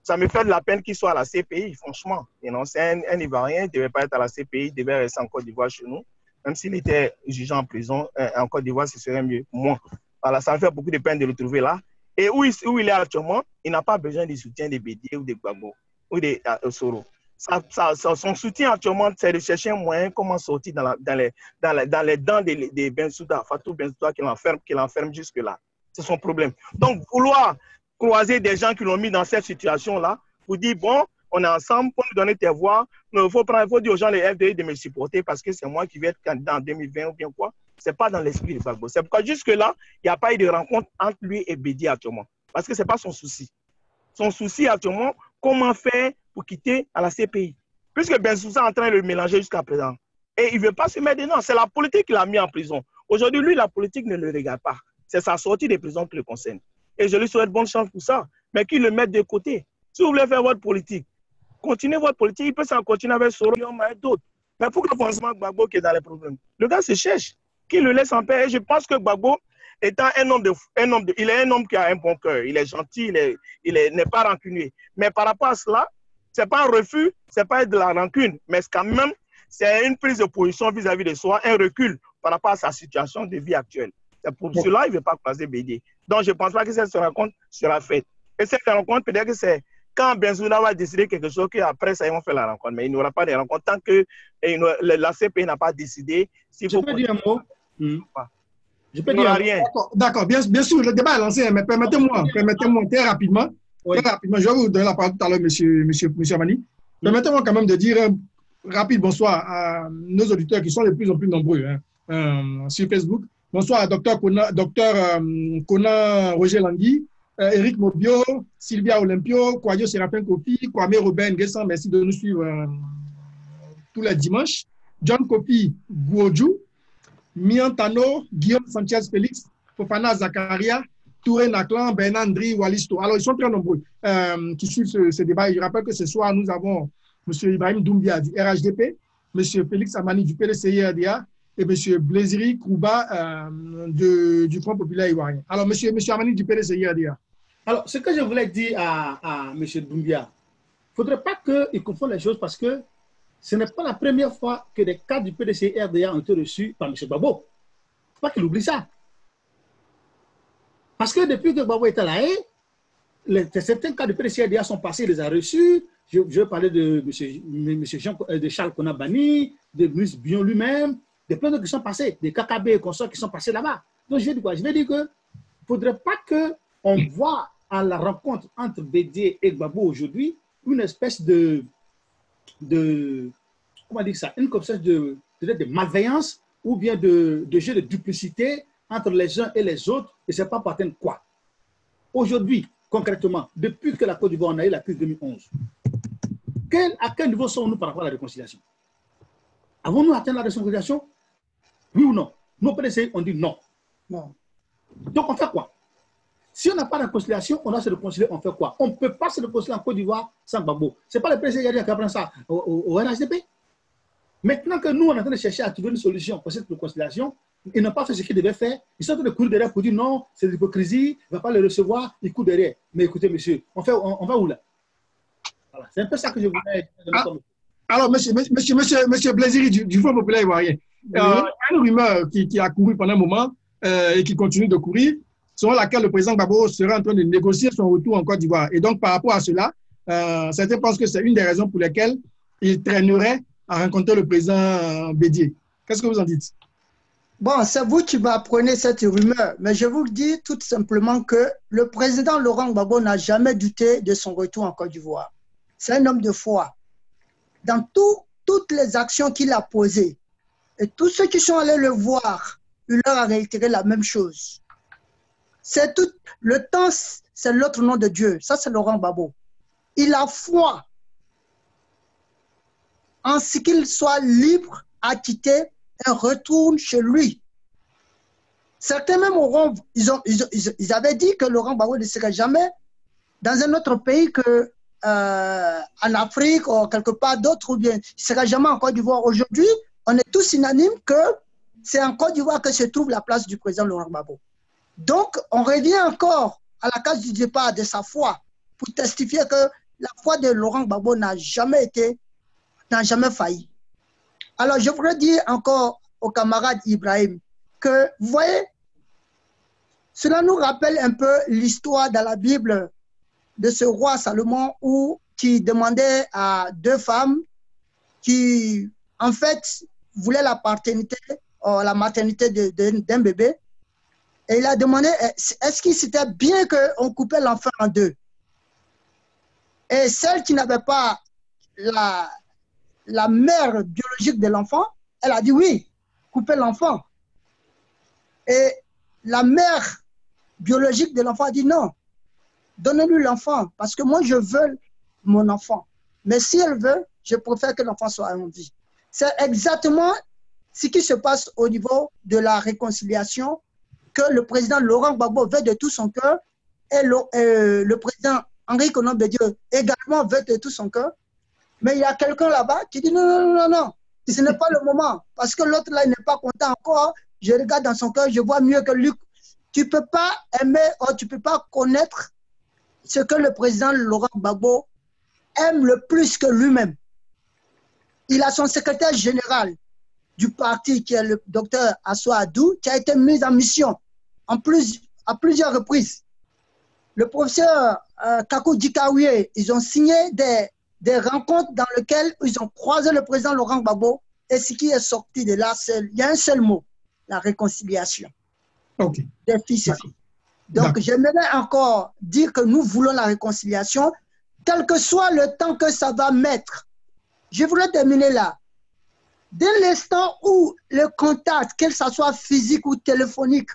ça me fait de la peine qu'il soit à la CPI, franchement. C'est un Ivoirien, il ne devait pas être à la CPI, il devait rester en Côte d'Ivoire chez nous. Même s'il était jugé en prison, en Côte d'Ivoire, ce serait mieux pour moi. Voilà, ça me fait beaucoup de peine de le trouver là. Et où il est actuellement, il n'a pas besoin du soutien de Bédié ou de Gbagbo ou de Soro. Son soutien actuellement, c'est de chercher un moyen comment sortir dans les dents de Bensouda, Fatou Bensouda qui l'enferme jusque-là. C'est son problème. Donc, vouloir croiser des gens qui l'ont mis dans cette situation-là, pour dire, bon, on est ensemble, pour nous donner tes voix, il faut dire aux gens, les FDI, de me supporter parce que c'est moi qui vais être candidat en 2020 ou bien quoi. Ce n'est pas dans l'esprit de Gbagbo. C'est pourquoi jusque-là, il n'y a pas eu de rencontre entre lui et Bédié actuellement. Parce que ce n'est pas son souci. Son souci actuellement, comment faire pour quitter à la CPI. Puisque Bensouda est en train de le mélanger jusqu'à présent. Et il ne veut pas se mettre dedans. C'est la politique qui l'a mis en prison. Aujourd'hui, lui, la politique ne le regarde pas. C'est sa sortie des prisons qui le concerne. Et je lui souhaite bonne chance pour ça. Mais qu'il le mette de côté. Si vous voulez faire votre politique, continuez votre politique. Il peut s'en continuer avec Soro et d'autres. Mais pourquoi pensez-vous Gbagbo qui est dans les problèmes? Le gars se cherche. Qu'il le laisse en paix. Et je pense que Gbagbo, étant il est un homme qui a un bon cœur. Il est gentil, il n'est pas rancunier. Mais par rapport à cela, ce n'est pas un refus, ce n'est pas de la rancune, mais quand même, c'est une prise de position vis-à-vis de soi, un recul par rapport à sa situation de vie actuelle. C'est pour cela qu'il ne veut pas croiser Bédié. Donc, je ne pense pas que cette rencontre sera faite. Et cette rencontre, peut-être que c'est quand Benzoula va décider quelque chose, qu'après ça, ils vont faire la rencontre. Mais il n'y aura pas de rencontre tant que la CPI n'a pas décidé. Je peux dire un mot. Je peux dire rien. D'accord, bien sûr, le débat est lancé, mais permettez-moi très rapidement, je vais vous donner la parole tout à l'heure, monsieur Amani. Permettez-moi quand même de dire un rapide bonsoir à nos auditeurs qui sont de plus en plus nombreux sur Facebook. Bonsoir à Dr Kona Roger Langui, Eric Mobio, Sylvia Olympio, Kwadio Séraphin Kofi, Kwame Robin Nguessan, merci de nous suivre tous les dimanches. John Kofi Guoju, Miantano, Guillaume Sanchez Félix, Fofana Zakaria, Touré Naklan, Bernandri Walisto. Alors, ils sont très nombreux qui suivent ce débat. Et je rappelle que ce soir, nous avons M. Ibrahim Doumbia du RHDP, M. Félix Amani du PDCI-RDA et M. Blésiri Krouba du Front populaire ivoirien. Alors, M. Amani du PDCI-RDA. Alors, ce que je voulais dire à M. Doumbia, il ne faudrait pas qu'il confonde les choses parce que ce n'est pas la première fois que des cadres du PDCI-RDA ont été reçus par M. Gbagbo. Il ne faut pas qu'il oublie ça. Parce que depuis que Gbagbo est à la haie, certains cadres du PDCI-RDA sont passés, il les a reçus. Je parlais de M. Charles Konabani, de M. Bion lui-même, de plein d'autres qui sont passés, des KKB et consorts qui sont passés là-bas. Donc je vais dire quoi? Je vais dire qu'il ne faudrait pas qu'on voit à la rencontre entre Bédié et Gbagbo aujourd'hui une espèce comment dire ça, une espèce de malveillance ou bien de jeu de duplicité entre les uns et les autres, et c'est pas pour atteindre quoi. Aujourd'hui, concrètement, depuis que la Côte d'Ivoire a eu la crise 2011, à quel niveau sommes-nous par rapport à la réconciliation? Avons-nous atteint la réconciliation? Oui ou non? Nos PDCI ont dit non. Non. Donc on fait quoi? Si on n'a pas de réconciliation, on doit se réconcilier, on fait quoi? On ne peut pas se réconcilier en Côte d'Ivoire sans Gbagbo. Ce n'est pas le PDCI qui apprend ça au RHDP. Maintenant que nous, on est en train de chercher à trouver une solution pour cette réconciliation, ils n'ont pas fait ce qu'ils devaient faire. Ils sont en train de courir derrière pour dire non, c'est de l'hypocrisie, il ne va pas le recevoir, ils courent derrière. Mais écoutez, monsieur, on va où là? Voilà. C'est un peu ça que je voulais dire. Alors, monsieur Blésiri du Front populaire ivoirien, il y a une rumeur qui a couru pendant un moment et qui continue de courir, selon laquelle le président Gbagbo serait en train de négocier son retour en Côte d'Ivoire. Et donc, par rapport à cela, certains pensent que c'est une des raisons pour lesquelles il traînerait à rencontrer le président Bédié. Qu'est-ce que vous en dites? Bon, c'est vous qui m'apprenez cette rumeur, mais je vous dis tout simplement que le président Laurent Gbagbo n'a jamais douté de son retour en Côte d'Ivoire. C'est un homme de foi. Dans toutes les actions qu'il a posées, et tous ceux qui sont allés le voir, il leur a réitéré la même chose. C'est tout. Le temps, c'est l'autre nom de Dieu. Ça, c'est Laurent Gbagbo. Il a foi en ce qu'il soit libre à quitter et retourne chez lui. Certains même ils avaient dit que Laurent Gbagbo ne serait jamais dans un autre pays que en Afrique ou quelque part d'autre, ou bien il ne serait jamais en Côte d'Ivoire. Aujourd'hui, on est tous unanimes que c'est en Côte d'Ivoire que se trouve la place du président Laurent Gbagbo. Donc, on revient encore à la case du départ de sa foi pour testifier que la foi de Laurent Gbagbo n'a jamais failli. Alors, je voudrais dire encore au camarade Ibrahim que, vous voyez, cela nous rappelle un peu l'histoire dans la Bible de ce roi Salomon qui demandait à deux femmes qui, en fait, voulaient la maternité d'un bébé. Et il a demandé, est-ce qu'il c'était bien qu'on coupait l'enfant en deux? Et celle qui n'avait pas la mère biologique de l'enfant, elle a dit oui, couper l'enfant. Et la mère biologique de l'enfant a dit non, donnez-lui l'enfant, parce que moi je veux mon enfant. Mais si elle veut, je préfère que l'enfant soit en vie. C'est exactement ce qui se passe au niveau de la réconciliation que le président Laurent Gbagbo veut de tout son cœur et le président Henri Konan Bédié également veut de tout son cœur. Mais il y a quelqu'un là-bas qui dit non, ce n'est pas le moment. Parce que l'autre là, il n'est pas content encore. Je regarde dans son cœur, je vois mieux que lui. Tu ne peux pas aimer, ou tu ne peux pas connaître ce que le président Laurent Gbagbo aime le plus que lui-même. Il a son secrétaire général du parti, qui est le docteur Assou Adou, qui a été mis en mission. En plus, à plusieurs reprises. Le professeur Kakou Dikaouye, ils ont signé des rencontres dans lesquelles ils ont croisé le président Laurent Gbagbo. Et ce qui est sorti de là, il y a un seul mot, la réconciliation des fils et filles. Donc, j'aimerais encore dire que nous voulons la réconciliation, quel que soit le temps que ça va mettre. Je voudrais terminer là. Dès l'instant où le contact, qu'il soit physique ou téléphonique,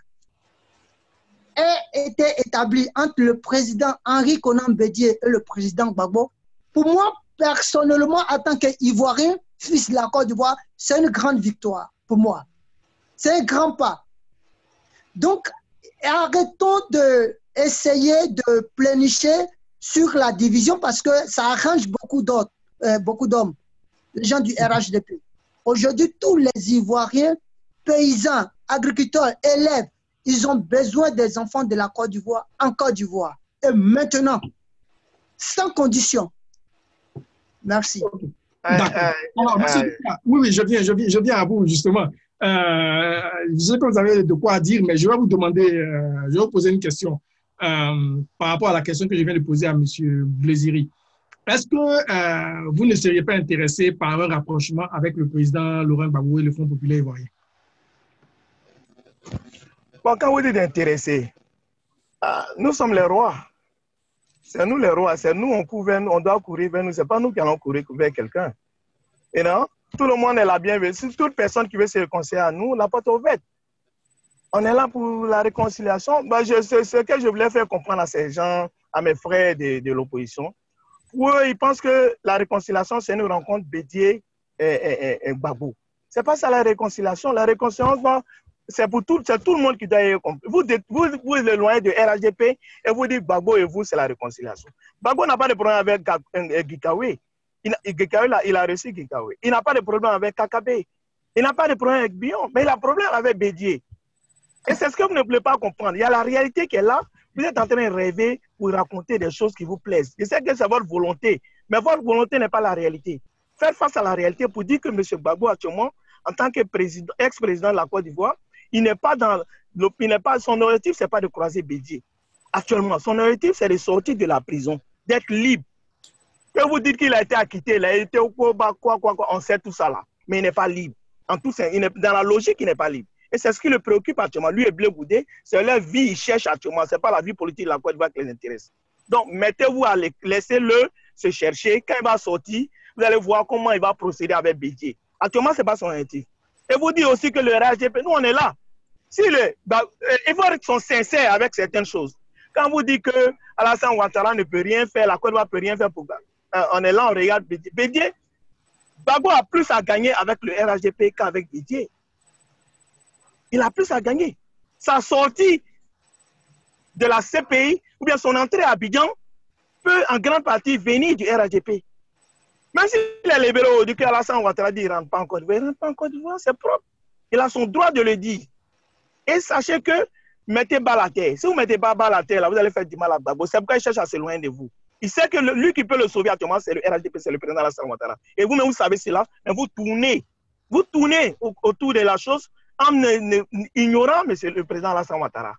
a été établi entre le président Henri Konan Bédié et le président Gbagbo, pour moi, personnellement, en tant qu'Ivoirien, fils de la Côte d'Ivoire, c'est une grande victoire pour moi. C'est un grand pas. Donc, arrêtons d'essayer de plénicher sur la division parce que ça arrange beaucoup d'hommes, les gens du RHDP. Aujourd'hui, tous les Ivoiriens, paysans, agriculteurs, élèves, ils ont besoin des enfants de la Côte d'Ivoire en Côte d'Ivoire. Et maintenant, sans condition. Merci. Alors, oui, je viens à vous, justement. Je sais que vous avez de quoi dire, mais je vais vous demander, je vais vous poser une question par rapport à la question que je viens de poser à M. Blésiri. Est-ce que vous ne seriez pas intéressé par un rapprochement avec le président Laurent Gbagbo et le Front populaire ivoirien? Bon, quand vous dites intéressé, nous sommes les rois. C'est nous les rois, c'est nous, on doit courir vers nous, c'est pas nous qui allons courir vers quelqu'un. Et non, tout le monde est là bienvenue. Si toute personne qui veut se réconcilier à nous, la porte est ouverte. On est là pour la réconciliation. Ben, ce que je voulais faire comprendre à ces gens, à mes frères de l'opposition, pour eux, ils pensent que la réconciliation, c'est une rencontre Bédié et Gbagbo. C'est pas ça la réconciliation. La réconciliation, c'est pour tout le monde qui doit y comprendre. Vous éloignez de RHDP et vous dites Gbagbo et vous, c'est la réconciliation. Gbagbo n'a pas de problème avec Gikawe. Il a reçu Gikawe. Il n'a pas de problème avec Kakabe. Il n'a pas de problème avec Bion, mais il a un problème avec Bédié. Et c'est ce que vous ne voulez pas comprendre. Il y a la réalité qui est là. Vous êtes en train de rêver pour raconter des choses qui vous plaisent. Je sais que c'est votre volonté, mais votre volonté n'est pas la réalité. Faire face à la réalité pour dire que M. Gbagbo, actuellement, en tant que ex-président de la Côte d'Ivoire, son objectif, ce n'est pas de croiser Bédié. Actuellement, son objectif, c'est de sortir de la prison, d'être libre. Que vous dites qu'il a été acquitté, il a été au quoi, on sait tout ça là. Mais il n'est pas libre. Dans la logique, il n'est pas libre. Et c'est ce qui le préoccupe actuellement. Lui et Blé Goudé, c'est leur vie, ils cherchent actuellement. Ce n'est pas la vie politique de la Côte d'Ivoire qui les intéresse. Donc, mettez-vous à laissez-le se chercher. Quand il va sortir, vous allez voir comment il va procéder avec Bédié. Actuellement, ce n'est pas son objectif. Et vous dites aussi que le RHDP, nous, on est là. Il faut être sincère avec certaines choses. Quand vous dites que Alassane Ouattara ne peut rien faire, la Côte d'Ivoire ne peut rien faire pour on est là, on regarde Bédié. Bédié, Gbagbo a plus à gagner avec le RHDP qu'avec Bédié. Il a plus à gagner. Sa sortie de la CPI ou bien son entrée à Abidjan peut en grande partie venir du RHDP. Même si les libéraux du Alassane Ouattara dit qu'il ne rentre pas en Côte d'Ivoire, il ne rentre pas en Côte d'Ivoire, c'est propre. Il a son droit de le dire. Et sachez que mettez bas la terre. Si vous ne mettez pas bas la terre, là, vous allez faire du mal à Gbagbo. C'est pourquoi il cherche à s'éloigner de vous. Il sait que lui qui peut le sauver actuellement, c'est le RHDP, c'est le président Alassane Ouattara. Et vous-même, vous savez cela, mais vous tournez autour de la chose en ignorant le président Alassane Ouattara.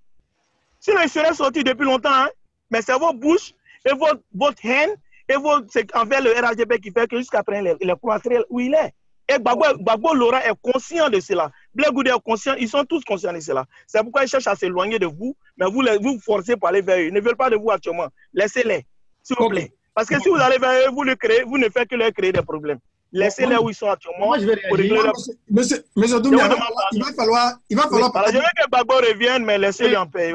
Sinon, il serait sorti depuis longtemps, hein? Mais c'est vos bouches et votre haine et envers le RHDP qui fait que jusqu'à présent, il est cloîtré où il est. Et Gbagbo Laurent est conscient de cela. Blé Goudé est conscient, ils sont tous conscients de cela. C'est pourquoi ils cherchent à s'éloigner de vous, mais vous forcez pour aller vers eux. Ils ne veulent pas de vous actuellement. Laissez-les, s'il vous plaît. Parce que si vous allez vers eux, vous ne faites que leur créer des problèmes. Laissez-les où ils sont actuellement. Moi, je vais réagir. Monsieur Doumbia, il va falloir... Je veux que Gbagbo revienne, mais laissez-le en paix.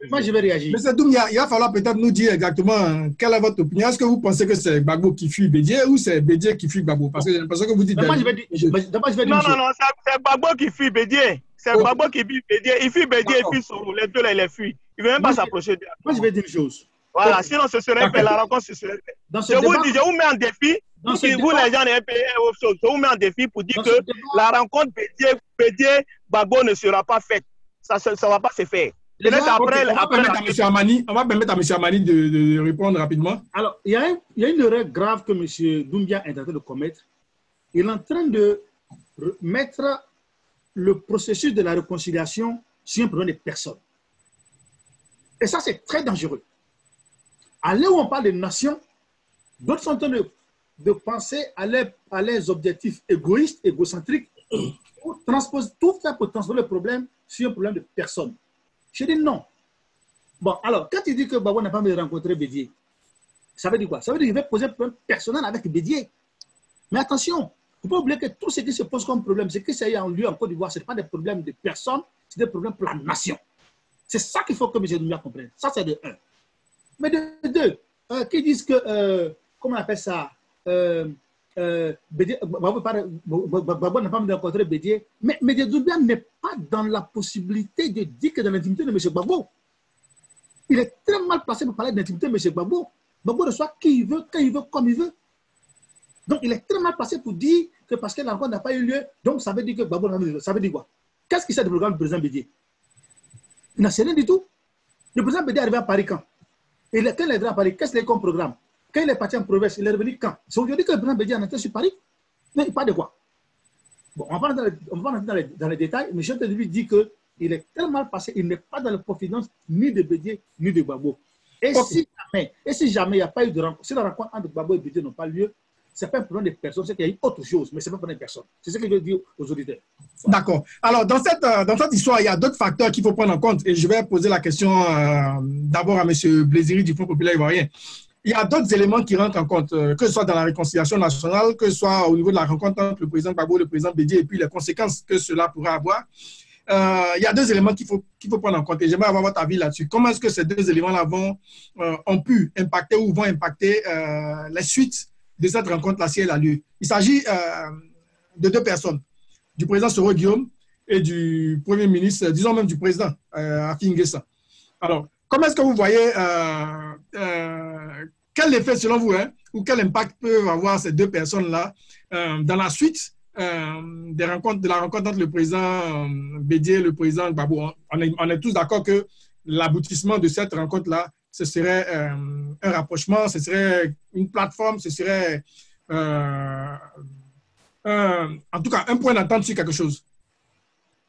Moi, je vais réagir. Monsieur Doumbia, il va falloir peut-être nous dire exactement quelle est votre opinion. Est-ce que vous pensez que c'est Gbagbo qui fuit Bédié ou c'est Bédié qui fuit Gbagbo? Parce que j'ai l'impression que vous dites... Moi, je vais dire... Non, c'est Gbagbo qui fuit Bédié. C'est Gbagbo qui fuit Bédié. Il fuit Bédié et puis les deux, là, il les fuit. Il ne veut même pas s'approcher de... Moi, je vais dire une chose. Voilà, sinon ce serait fait, la rencontre ce serait fait. Je vous mets en défi, vous les gens de RPA, je vous mets en défi pour dire que la rencontre Bédié-Gbagbo ne sera pas faite. Ça ne va pas se faire. On va permettre à M. Amani de répondre rapidement. Alors, il y a une erreur grave que M. Doumbia est en train de commettre. Il est en train de mettre le processus de la réconciliation sur un problème de personnes. Et ça, c'est très dangereux. À l'heure où on parle de nations, d'autres sont en train de penser à leurs objectifs égoïstes, égocentriques, pour tout faire pour transformer le problème sur un problème de personne. Je dis non. Bon, alors, quand tu dis que Gbagbo n'a pas envie de rencontrer Bédié, ça veut dire quoi? Ça veut dire qu'il veut poser un problème personnel avec Bédié. Mais attention, il ne faut pas oublier que tout ce qui se pose comme problème, ce qui s'est en lieu en Côte d'Ivoire, ce n'est pas des problèmes de personnes, c'est des problèmes pour la nation. C'est ça qu'il faut que M. Doumbia comprenne. Ça, c'est de un. Mais de deux, qui disent que, comment on appelle ça, Gbagbo n'a pas envie de rencontrer Bédié, mais M. Doumbia n'est pas dans la possibilité de dire que dans l'intimité de M. Gbagbo. Il est très mal placé pour parler d'intimité de M. Gbagbo. Gbagbo reçoit qui il veut, quand il veut, comme il veut. Donc, il est très mal placé pour dire que parce que la rencontre n'a pas eu lieu, donc ça veut dire que Gbagbo n'a pas eu lieu. Ça veut dire quoi? Qu'est-ce qu'il sait du programme du président Bédié? Il n'a rien du tout. Le président Bédié est arrivé à Paris quand? Et quand il est arrivé à Paris, qu'est-ce qu'il a comme programme? Quand il est parti en province, il est revenu quand? C'est aujourd'hui que le président Bédié est entré sur Paris? Mais il parle de quoi? Bon, on va rentrer dans les détails, mais je te lui dis qu'il est très mal passé, il n'est pas dans la confidence ni de Bédié, ni de Gbagbo. Et si jamais il n'y a pas eu de rencontre, si la rencontre entre Gbagbo et Bédié n'a pas lieu, ce n'est pas un problème de personnes, c'est qu'il y a eu autre chose, mais ce n'est pas un problème de personnes. C'est ce que je veux dire aux auditeurs. Voilà. D'accord. Alors, dans cette histoire, il y a d'autres facteurs qu'il faut prendre en compte. Et je vais poser la question d'abord à M. Blésiri du Front populaire ivoirien. Il y a d'autres éléments qui rentrent en compte, que ce soit dans la réconciliation nationale, que ce soit au niveau de la rencontre entre le président Gbagbo et le président Bédié, et puis les conséquences que cela pourrait avoir. Il y a deux éléments qu'il faut prendre en compte. Et j'aimerais avoir votre avis là-dessus. Comment est-ce que ces deux éléments-là ont pu impacter ou vont impacter les suites de cette rencontre-là si elle a lieu? Il s'agit de deux personnes, du président Soro Guillaume et du Premier ministre, disons même du président Afi N'Guessan. Alors, comment est-ce que vous voyez, quel effet selon vous, ou quel impact peuvent avoir ces deux personnes-là dans la suite de la rencontre entre le président Bédié et le président Gbagbo? On est tous d'accord que l'aboutissement de cette rencontre-là, ce serait un rapprochement, ce serait une plateforme, ce serait en tout cas un point d'entente sur quelque chose.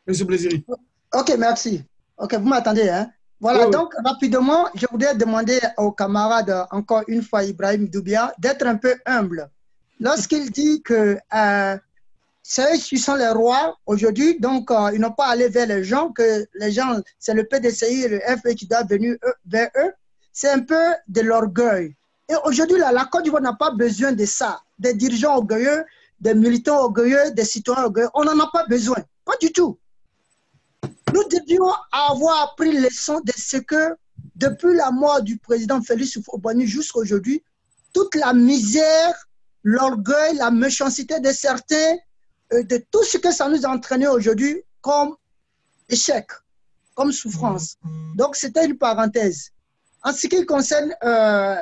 Monsieur Blésiri. Ok, merci. Ok, vous m'attendez, hein? Voilà, oui, donc rapidement, je voudrais demander aux camarades, encore une fois, Ibrahim Doumbia, d'être un peu humble. Lorsqu'il dit que ceux qui sont les rois aujourd'hui, donc ils n'ont pas allé vers les gens, que les gens, c'est le PDCI et le FE qui doivent venir vers eux, c'est un peu de l'orgueil. Et aujourd'hui, la Côte d'Ivoire n'a pas besoin de ça, des dirigeants orgueilleux, des militants orgueilleux, des citoyens orgueilleux. On n'en a pas besoin, pas du tout. Nous devions avoir appris les leçons de ce que, depuis la mort du président Félix Houphouët-Boigny jusqu'à aujourd'hui, toute la misère, l'orgueil, la méchanceté de certains, de tout ce que ça nous a entraîné aujourd'hui comme échec, comme souffrance. Donc, c'était une parenthèse. En ce qui concerne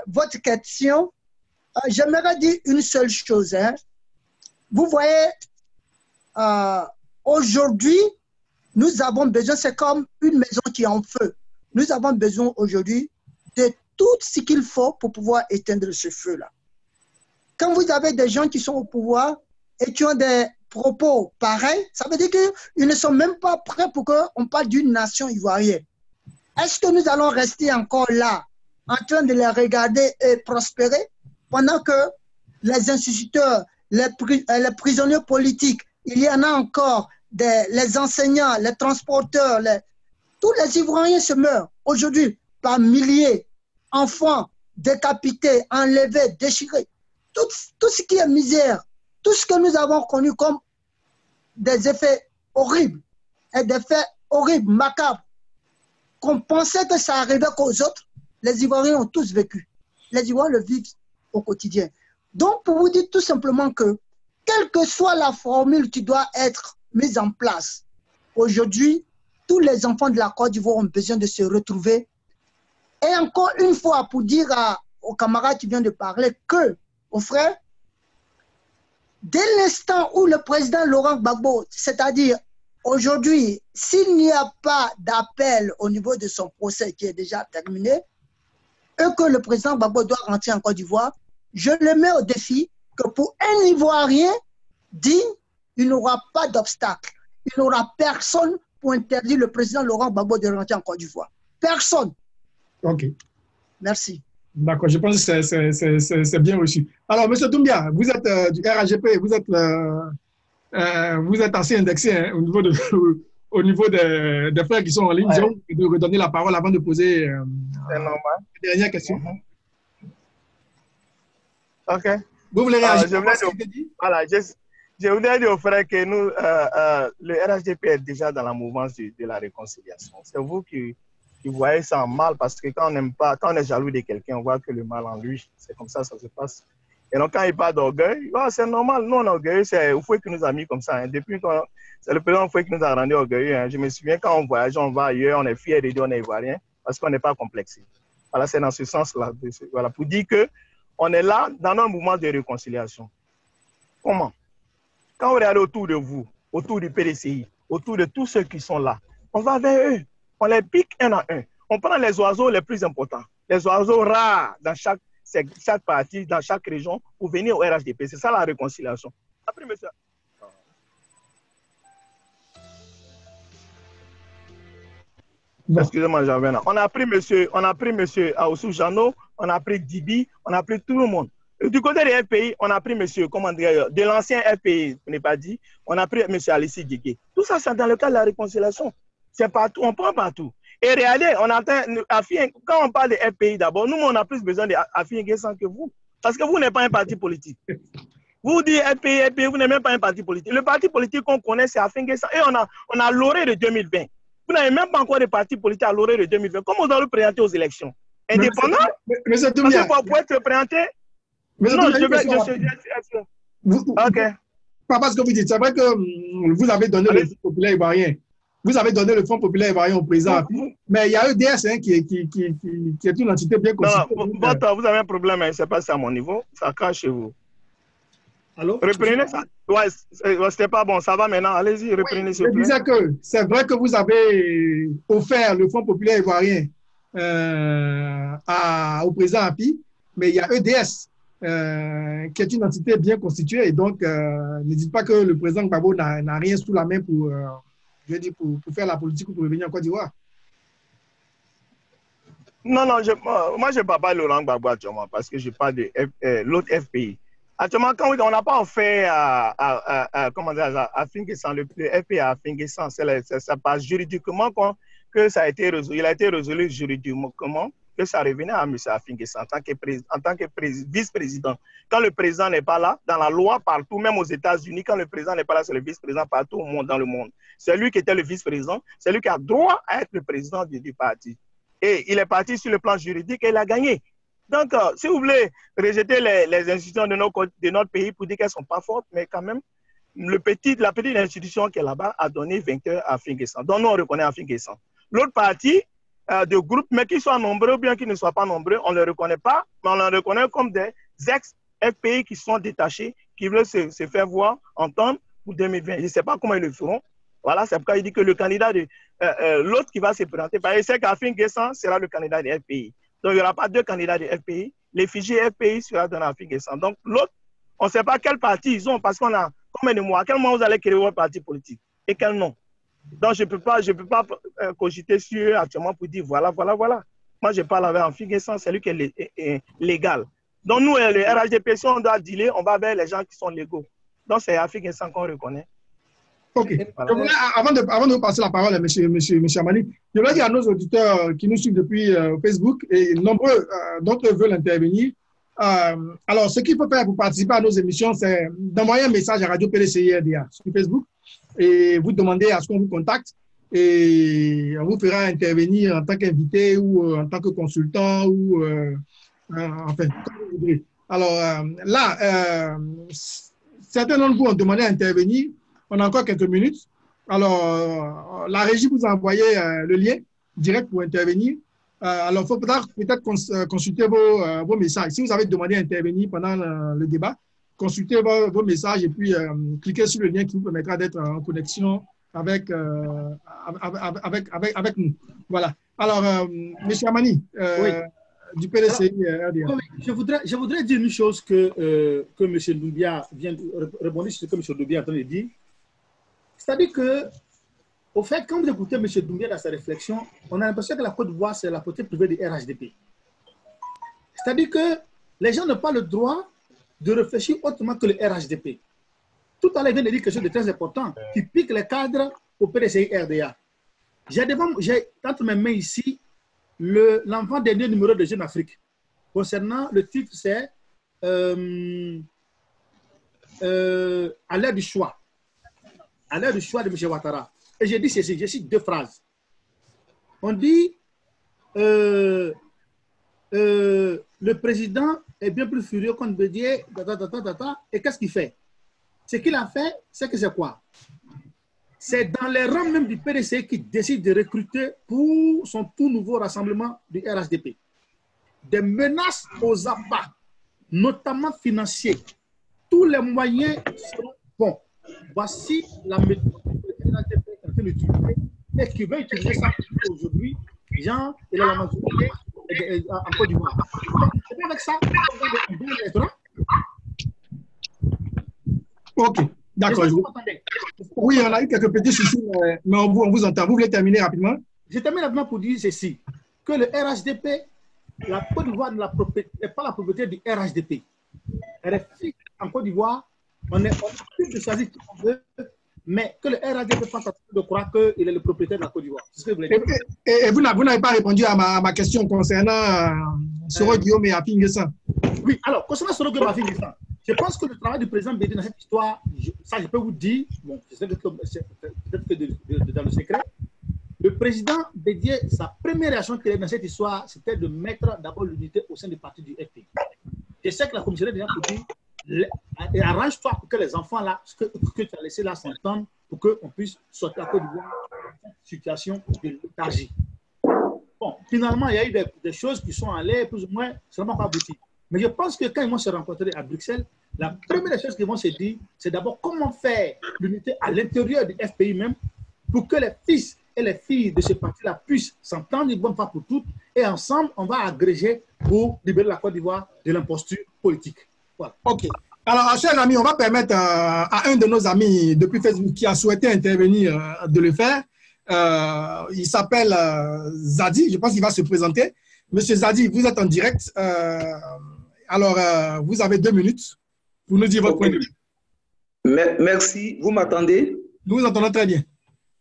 votre question, j'aimerais dire une seule chose. Hein. Vous voyez, aujourd'hui, nous avons besoin, c'est comme une maison qui est en feu. Nous avons besoin aujourd'hui de tout ce qu'il faut pour pouvoir éteindre ce feu-là. Quand vous avez des gens qui sont au pouvoir et qui ont des propos pareils, ça veut dire qu'ils ne sont même pas prêts pour qu'on parle d'une nation ivoirienne. Est-ce que nous allons rester encore là, en train de les regarder et prospérer, pendant que les instituteurs, les prisonniers politiques, il y en a encore, les enseignants, les transporteurs, tous les Ivoiriens se meurent aujourd'hui par milliers, enfants décapités, enlevés, déchirés. Tout ce qui est misère, tout ce que nous avons connu comme des effets horribles, et des faits horribles, macabres, qu'on pensait que ça arrivait qu'aux autres, les Ivoiriens ont tous vécu. Les Ivoiriens le vivent au quotidien. Donc, pour vous dire tout simplement que, quelle que soit la formule qui doit être mise en place, aujourd'hui, tous les enfants de la Côte d'Ivoire ont besoin de se retrouver. Et encore une fois, pour dire aux camarades qui viennent de parler que, aux frères, dès l'instant où le président Laurent Gbagbo, c'est-à-dire aujourd'hui, s'il n'y a pas d'appel au niveau de son procès qui est déjà terminé, et que le président Gbagbo doit rentrer en Côte d'Ivoire, je le mets au défi que pour un Ivoirien digne, il n'aura pas d'obstacle. Il n'aura personne pour interdire le président Laurent Gbagbo de rentrer en Côte d'Ivoire. Personne. OK. Merci. D'accord, je pense que c'est bien reçu. Alors, M. Doumbia, vous êtes du RAGP, vous êtes assez indexé hein, au niveau des frères qui sont en ligne. Ouais. Je vais vous redonner la parole avant de poser C'est normal. la dernière question. OK. Vous voulez réagir je voulais dire, voilà, je voulais dire aux frères que nous, le RHDP est déjà dans la mouvance de la réconciliation. C'est vous qui voyez ça en mal parce que quand on n'aime pas, quand on est jaloux de quelqu'un, on voit que le mal en lui. C'est comme ça se passe. Et donc, quand il parle d'orgueil, c'est normal. Nous, on est orgueilleux. C'est Oufoué qui nous a mis comme ça. Hein. Depuis quand c'est le président Oufoué qui nous a rendu orgueilleux. Hein. Je me souviens quand on voyage, on va ailleurs, on est fier de dire on est ivoirien parce qu'on n'est pas complexé. Voilà, c'est dans ce sens-là. Voilà, pour dire qu'on est là dans un mouvement de réconciliation. Comment? Quand vous regardez autour de vous, autour du PDCI, autour de tous ceux qui sont là, on va vers eux. On les pique un à un. On prend les oiseaux les plus importants, les oiseaux rares dans chaque partie, dans chaque région, pour venir au RHDP. C'est ça la réconciliation. Après, monsieur. Excusez-moi, j'en viens là. On a pris monsieur Aoussou Jano, on a pris Dibi, on a pris tout le monde. Du côté des FPI, on a pris monsieur, comment dire, de l'ancien FPI, je n'ai pas dit, on a pris monsieur Alissi Djeke. Tout ça, c'est dans le cadre de la réconciliation. C'est partout, on prend partout. Et regardez, quand on parle de FPI d'abord, nous, on a plus besoin d'Afin Guessan que vous. Parce que vous n'êtes pas un parti politique. Vous dites FPI, vous n'êtes même pas un parti politique. Le parti politique qu'on connaît, c'est Afin Guessan. Et on a l'orée de 2020. Vous n'avez même pas encore de parti politique à l'orée de 2020. Comment vous allez le présenter aux élections? Indépendant? Mais parce que pour pouvoir se présenter. Non, je vais. OK. Pas parce que vous dites, c'est vrai que vous avez donné le Fonds populaire ivoirien. Vous avez donné le Fonds populaire ivoirien au président, mais il y a EDS hein, qui est une entité bien constituée. Non, vous avez un problème, hein, c'est pas ça à mon niveau, ça crache chez vous. Allô? Reprenez ça. Ouais, c'était pas bon, ça va maintenant, allez-y, reprenez s'il vous plaît. Je disais que c'est vrai que vous avez offert le Fonds populaire ivoirien au président Api, mais il y a EDS. Qui est une entité bien constituée et donc ne dites pas que le président Gbagbo n'a rien sous la main pour faire la politique ou pour revenir en Côte d'Ivoire. Non, moi je ne parle pas de Laurent Gbagbo actuellement parce que je parle de l'autre FPI. Actuellement, quand on n'a pas offert à Afin Guessan, le FPI à Afin Guessan, ça passe juridiquement que ça a été résolu. Il a été résolu juridiquement que ça revenait à M. Afin Guessan en tant que vice-président. Quand le président n'est pas là, dans la loi partout, même aux États-Unis, quand le président n'est pas là, c'est le vice-président partout au monde, dans le monde. C'est lui qui était le vice-président, c'est lui qui a droit à être le président du parti. Et il est parti sur le plan juridique et il a gagné. Donc, si vous voulez rejeter les institutions de notre pays pour dire qu'elles ne sont pas fortes, mais quand même, la petite institution qui est là-bas a donné vainqueur à Afin Guessan. Donc, nous, on reconnaît Afin Guessan. L'autre parti, de groupes, mais qu'ils soient nombreux ou bien qu'ils ne soient pas nombreux, on ne les reconnaît pas, mais on les reconnaît comme des ex-FPI qui sont détachés, qui veulent se faire voir, entendre pour 2020. Je ne sais pas comment ils le feront. Voilà, c'est pourquoi il dit que le candidat de l'autre qui va se présenter, il sait qu'Afin Guessan sera le candidat des FPI. Donc, il n'y aura pas deux candidats des FPI. L'effigie FPI sera dans Afin Guessan. Donc, l'autre, on ne sait pas quel parti ils ont parce qu'on a combien de mois. À quel moment vous allez créer votre parti politique et quel nom? Donc, je ne peux pas cogiter sur eux actuellement pour dire voilà. Moi, je parle avec Afin Guessan, c'est lui qui est légal. Donc, nous, le RHDP, si on doit dealer, on va vers les gens qui sont légaux. Donc, c'est Afin Guessan qu'on reconnaît. OK. Voilà. Avant de vous passer la parole à M. Amani, je voulais dire à nos auditeurs qui nous suivent depuis Facebook, et nombreux d'entre eux veulent intervenir. Alors, ce qu'il faut faire pour participer à nos émissions, c'est d'envoyer un message à Radio PDCI RDA sur Facebook et vous demander à ce qu'on vous contacte et on vous fera intervenir en tant qu'invité ou en tant que consultant ou enfin, comme vous voudrez. Alors là, certains d'entre vous ont demandé à intervenir. On a encore quelques minutes. Alors, la régie vous a envoyé le lien direct pour intervenir. Alors, il faut peut-être consulter vos messages. Si vous avez demandé à intervenir pendant le débat, consultez vos messages et puis cliquez sur le lien qui vous permettra d'être en connexion avec nous. Voilà. Alors, M. Amani, oui. du PDCI RDA. Je voudrais dire une chose que M. Doumbia vient de répondre sur ce que M. Doumbia a en train de dire. C'est-à-dire que au fait, quand vous écoutez M. Doumbia dans sa réflexion, on a l'impression que la Côte d'Ivoire, c'est la propriété privée du RHDP. C'est-à-dire que les gens n'ont pas le droit de réfléchir autrement que le RHDP. Tout à l'heure, il vient de dire quelque chose de très important, qui pique les cadres au PDCI RDA. J'ai entre mes mains ici l'avant-dernier numéro de Jeune Afrique. Concernant le titre, c'est à l'heure du choix. À l'heure du choix de M. Ouattara. Et j'ai dit ceci, je cite deux phrases. On dit le président est bien plus furieux qu'on Bédié, et qu'est-ce qu'il fait? Ce qu'il a fait, c'est que c'est quoi? C'est dans les rangs même du PDC qui décide de recruter pour son tout nouveau rassemblement du RHDP. Des menaces aux abats, notamment financiers. Tous les moyens seront bons. Voici la méthode que le RHDP est en train d'utiliser et qui va utiliser ça aujourd'hui. Jean, il a la majorité en Côte d'Ivoire. C'est bien avec ça, ok, d'accord. Oui, on a eu quelques petits soucis, mais on vous entend. Vous voulez terminer rapidement? Je termine rapidement pour dire ceci, que le RHDP, la Côte d'Ivoire n'est pas la propriété du RHDP. Elle est fixe en Côte d'Ivoire, on est plus de choisir qui on veut, mais que le RHDP fasse attention de croire qu'il est le propriétaire de la Côte d'Ivoire. C'est ce que vous voulez dire. Et vous n'avez pas répondu à ma question concernant Soro Guillaume et Afin Guessan. Oui, alors, concernant Soro Guillaume et Afin Guessan, je pense que le travail du président Bédié dans cette histoire, ça je peux vous dire, bon, c'est peut-être que dans le secret, le président Bédié, sa première réaction qu'il a eu dans cette histoire, c'était de mettre d'abord l'unité au sein du parti du FPI. Je sais que la commission est déjà pour dire, arrange-toi pour que les enfants là, que tu as laissé là s'entendent, pour qu'on puisse sortir à Côte d'Ivoire de cette situation de léthargie. Bon, finalement, il y a eu des choses qui sont allées plus ou moins, ça n'a pas abouti. Mais je pense que quand ils vont se rencontrer à Bruxelles, la première chose qu'ils vont se dire, c'est d'abord comment faire l'unité à l'intérieur du FPI même pour que les fils et les filles de ce parti-là puissent s'entendre une bonne fois pour toutes et ensemble, on va agréger pour libérer la Côte d'Ivoire de l'imposture politique. Voilà. OK. Alors, chers amis, on va permettre à un de nos amis depuis Facebook qui a souhaité intervenir de le faire. Il s'appelle Zadi, je pense qu'il va se présenter. Monsieur Zadi, vous êtes en direct. Alors, vous avez 2 minutes pour nous dire votre point de vue. Merci. Vous m'entendez? Nous vous entendons très bien.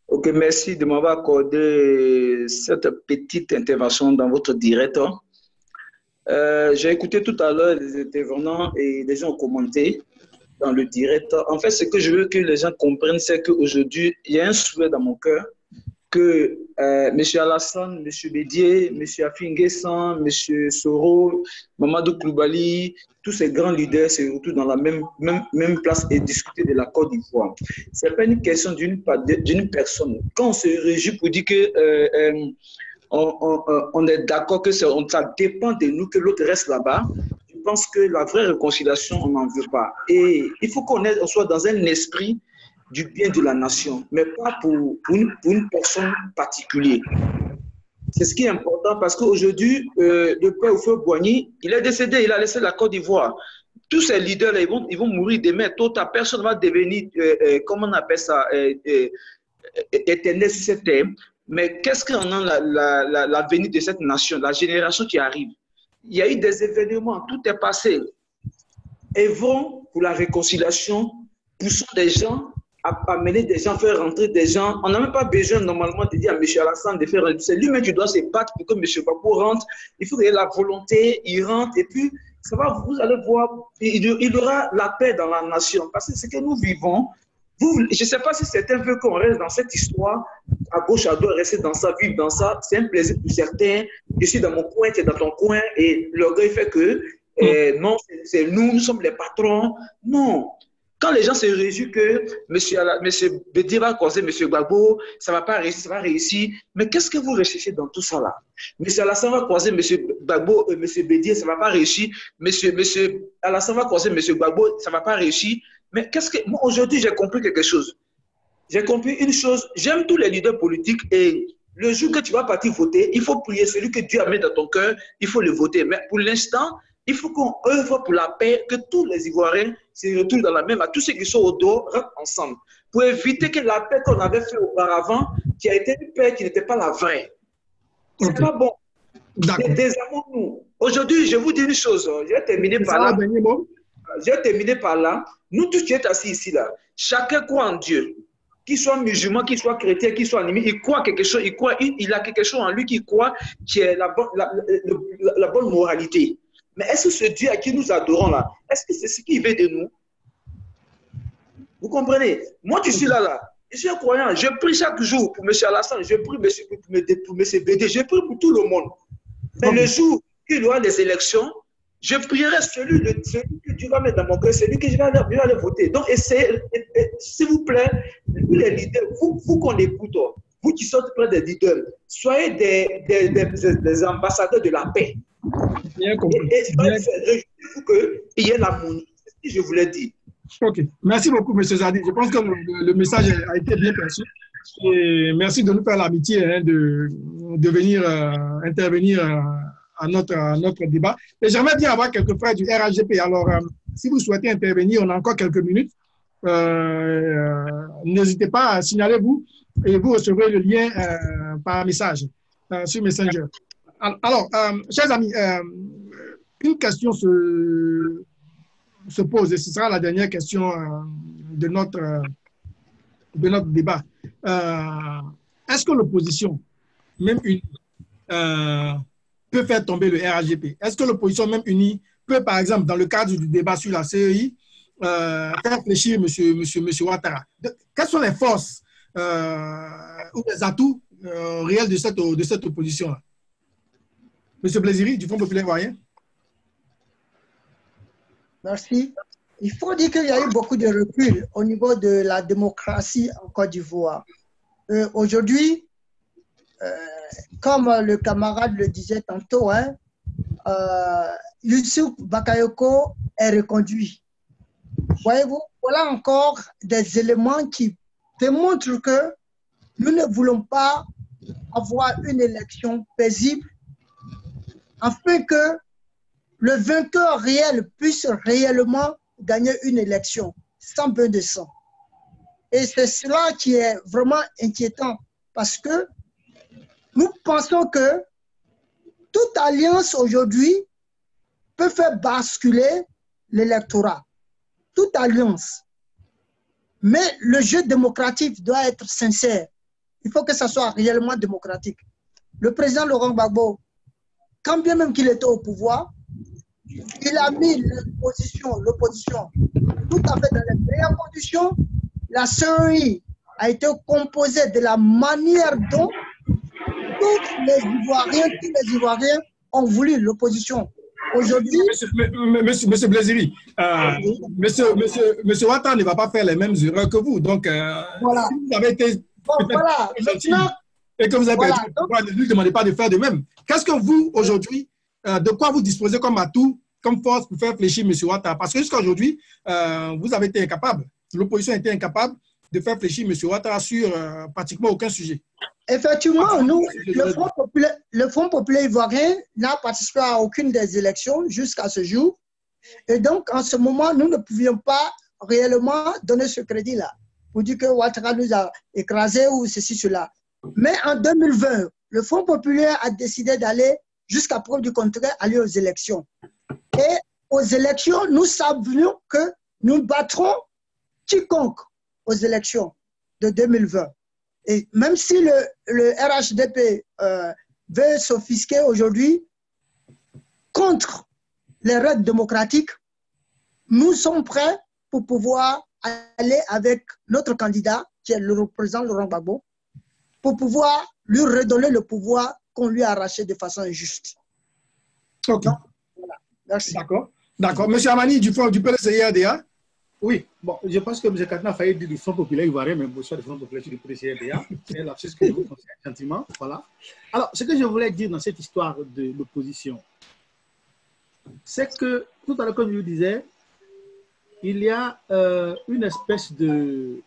Ok, merci de m'avoir accordé cette petite intervention dans votre direct. J'ai écouté tout à l'heure les intervenants et les gens ont commenté dans le direct. En fait, ce que je veux que les gens comprennent, c'est qu'aujourd'hui, il y a un souhait dans mon cœur que M. Alassane, M. Bédié, M. Afin Guessan, M. Soro, Mamadou Koulibaly, tous ces grands leaders se retrouvent dans la même place et discuter de la Côte d'Ivoire. Ce n'est pas une question d'une personne. Quand on se réjouit pour dire que on est d'accord que ça dépend de nous que l'autre reste là-bas, je pense que la vraie réconciliation, on n'en veut pas. Et il faut qu'on soit dans un esprit du bien de la nation, mais pas pour une personne particulière. C'est ce qui est important parce qu'aujourd'hui, le père Houphouët-Boigny, il est décédé, il a laissé la Côte d'Ivoire. Tous ces leaders-là, ils vont mourir demain. Tôt ou tard, personne ne va devenir, comment on appelle ça, éternel sur cette terre. Mais qu'est-ce qu'on a l'avenir de cette nation, la génération qui arrive? Il y a eu des événements, tout est passé. Œuvrons pour la réconciliation, poussons des gens à amener des gens, faire rentrer des gens. On n'a même pas besoin normalement de dire à M. Alassane de faire rentrer. C'est lui-même qui doit se battre pour que M. Gbagbo rentre. Il faut qu'il ait la volonté, il rentre et puis ça va, vous allez voir, il y aura la paix dans la nation. Parce que ce que nous vivons, je ne sais pas si certains veulent qu'on reste dans cette histoire, à gauche, à droite, rester dans ça, vivre dans ça. C'est un plaisir pour certains. Je suis dans mon coin, tu es dans ton coin et l'orgueil fait que non, c'est nous sommes les patrons. Non. Quand les gens se réjouissent que M. Bédié va causer M. Gbagbo, ça ne va pas réussir, ça va réussir. Mais qu'est-ce que vous recherchez dans tout ça là? M. Alassane va causer M. Gbagbo, M. Bédié, ça ne va pas réussir. M. Alassane va causer M. Gbagbo, ça ne va pas réussir. Mais qu'est-ce que. Moi, aujourd'hui, j'ai compris quelque chose. J'ai compris une chose. J'aime tous les leaders politiques et le jour que tu vas partir voter, il faut prier celui que Dieu a mis dans ton cœur, il faut le voter. Mais pour l'instant, il faut qu'on œuvre pour la paix, que tous les Ivoiriens se retrouvent dans la même, à tous ceux qui sont au dos, rentrent ensemble. Pour éviter que la paix qu'on avait fait auparavant qui a été une paix qui n'était pas la vraie. C'est pas bon. Désarmons-nous. Aujourd'hui, je vous dis une chose. Je vais terminer par là. Je vais terminer par là. Nous tous qui êtes assis ici, là, chacun croit en Dieu. Qu'il soit musulman, qu'il soit chrétien, qu'il soit animé, il croit quelque chose, il a quelque chose en lui qui croit qui est la bonne moralité. Mais est-ce que ce Dieu à qui nous adorons là, est-ce que c'est ce qui veut de nous? Vous comprenez? Moi, je suis là. Je suis un croyant. Je prie chaque jour pour M. Alassane, je prie pour M. Bédé, je prie pour tout le monde. Mais le jour qu'il y aura les élections, je prierai celui que Dieu va mettre dans mon cœur, celui que je vais aller voter. Donc, essayez, s'il vous plaît, les leaders, vous qu'on écoute, vous qui sortez près des leaders, soyez des ambassadeurs de la paix. Bien compris. Et réjouissez-vous qu'il y ait l'harmonie. C'est ce que je voulais dire. Ok. Merci beaucoup, M. Zadi. Je pense que le message a été bien perçu. Et merci de nous faire l'amitié de venir intervenir à notre débat. Et j'aimerais bien avoir quelques frères du RHDP. Alors, si vous souhaitez intervenir, on a encore quelques minutes. N'hésitez pas à signaler-vous et vous recevrez le lien par message sur Messenger. Alors, chers amis, une question se pose et ce sera la dernière question de notre débat. Est-ce que l'opposition, même unie, peut faire tomber le RHDP? Est-ce que l'opposition, même unie, peut, par exemple, dans le cadre du débat sur la CEI, faire réfléchir M. Ouattara? Quelles sont les forces ou les atouts réels de cette opposition-là? M. Blaziri, du Front populaire ivoirien. Merci. Il faut dire qu'il y a eu beaucoup de recul au niveau de la démocratie en Côte d'Ivoire. Aujourd'hui, comme le camarade le disait tantôt, Youssouf Bakayoko est reconduit. Voyez-vous, voilà encore des éléments qui démontrent que nous ne voulons pas avoir une élection paisible afin que le vainqueur réel puisse réellement gagner une élection sans bain de sang. Et c'est cela qui est vraiment inquiétant parce que nous pensons que toute alliance aujourd'hui peut faire basculer l'électorat. Toute alliance. Mais le jeu démocratique doit être sincère. Il faut que ça soit réellement démocratique. Le président Laurent Gbagbo, quand bien même qu'il était au pouvoir, il a mis l'opposition tout à fait dans les meilleures conditions. La CEI a été composée de la manière dont tous les Ivoiriens ont voulu l'opposition. Aujourd'hui... Monsieur Blaziri, monsieur Ouattara ne va pas faire les mêmes erreurs que vous. Donc, voilà. Si vous avez été gentil et que vous avez perdu le pouvoir, ne lui demandez pas de faire de même. Qu'est-ce que vous, aujourd'hui, de quoi vous disposez comme atout, comme force pour faire fléchir M. Ouattara? Parce que jusqu'à aujourd'hui, vous avez été incapable, l'opposition a été incapable de faire fléchir M. Ouattara sur pratiquement aucun sujet. Effectivement, nous, le Front populaire ivoirien n'a participé à aucune des élections jusqu'à ce jour. Et donc, en ce moment, nous ne pouvions pas réellement donner ce crédit-là pour dire que Ouattara nous a écrasés ou ceci, cela. Mais en 2020, le Front populaire a décidé d'aller, jusqu'à preuve du contraire, aller aux élections. Et aux élections, nous savions que nous battrons quiconque aux élections de 2020. Et même si le RHDP veut s'offusquer aujourd'hui contre les règles démocratiques, nous sommes prêts pour pouvoir aller avec notre candidat, qui est le président Laurent Gbagbo, pour pouvoir lui redonner le pouvoir qu'on lui a arraché de façon injuste. Ok. Donc, voilà. Merci. D'accord. Monsieur Amani, du PDCI-RDA. Oui, bon, je pense que M. Katina a failli dire du Front populaire ivoirien, mais bonsoir du Front populaire du PDCI-RDA. C'est un lapsus que je vous conseille gentiment. Voilà. Alors, ce que je voulais dire dans cette histoire de l'opposition, c'est que, tout à l'heure, comme je vous disais, il y a une espèce de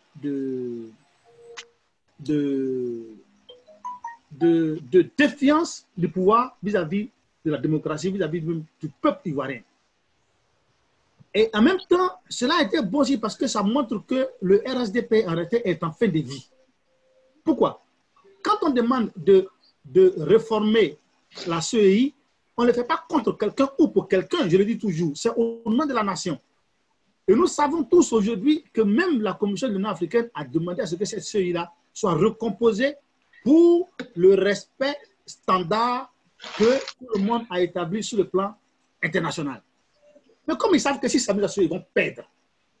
défiance du pouvoir vis-à-vis de la démocratie, vis-à-vis du peuple ivoirien. Et en même temps, cela a été bon aussi parce que ça montre que le RHDP en réalité est en fin de vie. Pourquoi? on demande de réformer la CEI, on ne le fait pas contre quelqu'un ou pour quelqu'un, je le dis toujours, c'est au nom de la nation. Et nous savons tous aujourd'hui que même la Commission de l'Union africaine a demandé à ce que cette CEI-là soit recomposée pour le respect standard que tout le monde a établi sur le plan international. Mais comme ils savent que si ça nous ils vont perdre.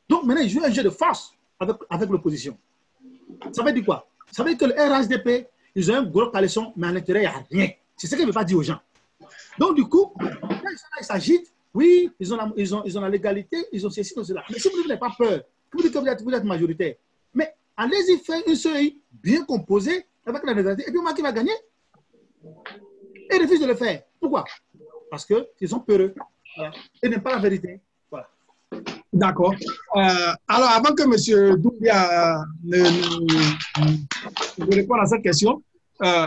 Donc maintenant, ils jouent un jeu de force avec l'opposition. Ça veut dire quoi? Ça veut dire que le RHDP, ils ont un gros caleçon, mais à l'intérieur, il n'y a rien. C'est ce qu'ils ne veulent pas dire aux gens. Donc du coup, quand ils s'agitent, oui, ils ont la légalité, ils ont ceci, ils ont cela. Mais si vous n'avez pas peur, que vous dites que vous êtes majoritaire, mais allez-y faire une CEI bien composée avec la légalité, et puis moi qui va gagner. Et ils refusent de le faire. Pourquoi? Parce qu'ils sont peureux. Voilà. Et n'aiment pas la vérité. Voilà. D'accord. Alors, avant que M. Doumbia ne réponde à cette question,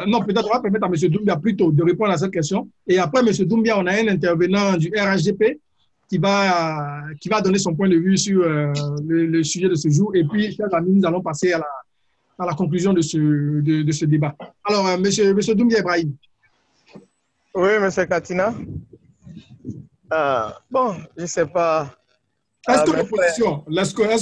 non, peut-être on va permettre à M. Doumbia plutôt de répondre à cette question. Et après M. Doumbia, on a un intervenant du RHDP qui va donner son point de vue sur le sujet de ce jour. Et puis, chers amis, nous allons passer à la conclusion de ce débat. Alors, M. Doumbia Ibrahim. Oui, M. Katina. Bon, je ne sais pas. Est-ce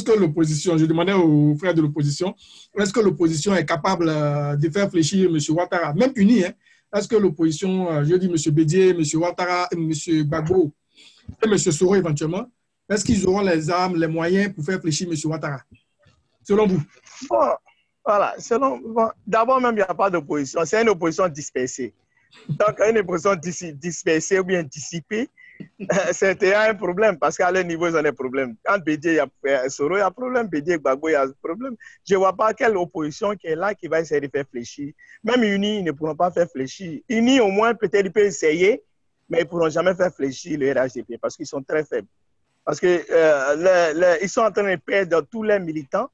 que l'opposition, je demandais aux frères de l'opposition, est-ce que l'opposition est capable de faire fléchir M. Ouattara, même uni, hein? Est-ce que l'opposition, je dis M. Bédié, M. Ouattara, M. Gbagbo et M. Soro éventuellement, est-ce qu'ils auront les armes, les moyens pour faire fléchir M. Ouattara, selon vous? Bon, voilà. Bon, d'abord même, il n'y a pas d'opposition. C'est une opposition dispersée. Donc, une opposition dispersée ou bien dissipée, c'était un problème parce qu'à leur niveau, ils ont des problèmes. Quand Bédié, il y a Soro, il y a un problème. Bédié, Gbagbo, il y a un problème. Je ne vois pas quelle opposition qui est là qui va essayer de faire fléchir. Même unis, ils ne pourront pas faire fléchir. Unis, au moins, peut-être ils peuvent essayer, mais ils ne pourront jamais faire fléchir le RHDP parce qu'ils sont très faibles. Parce qu'ils sont en train de perdre tous les militants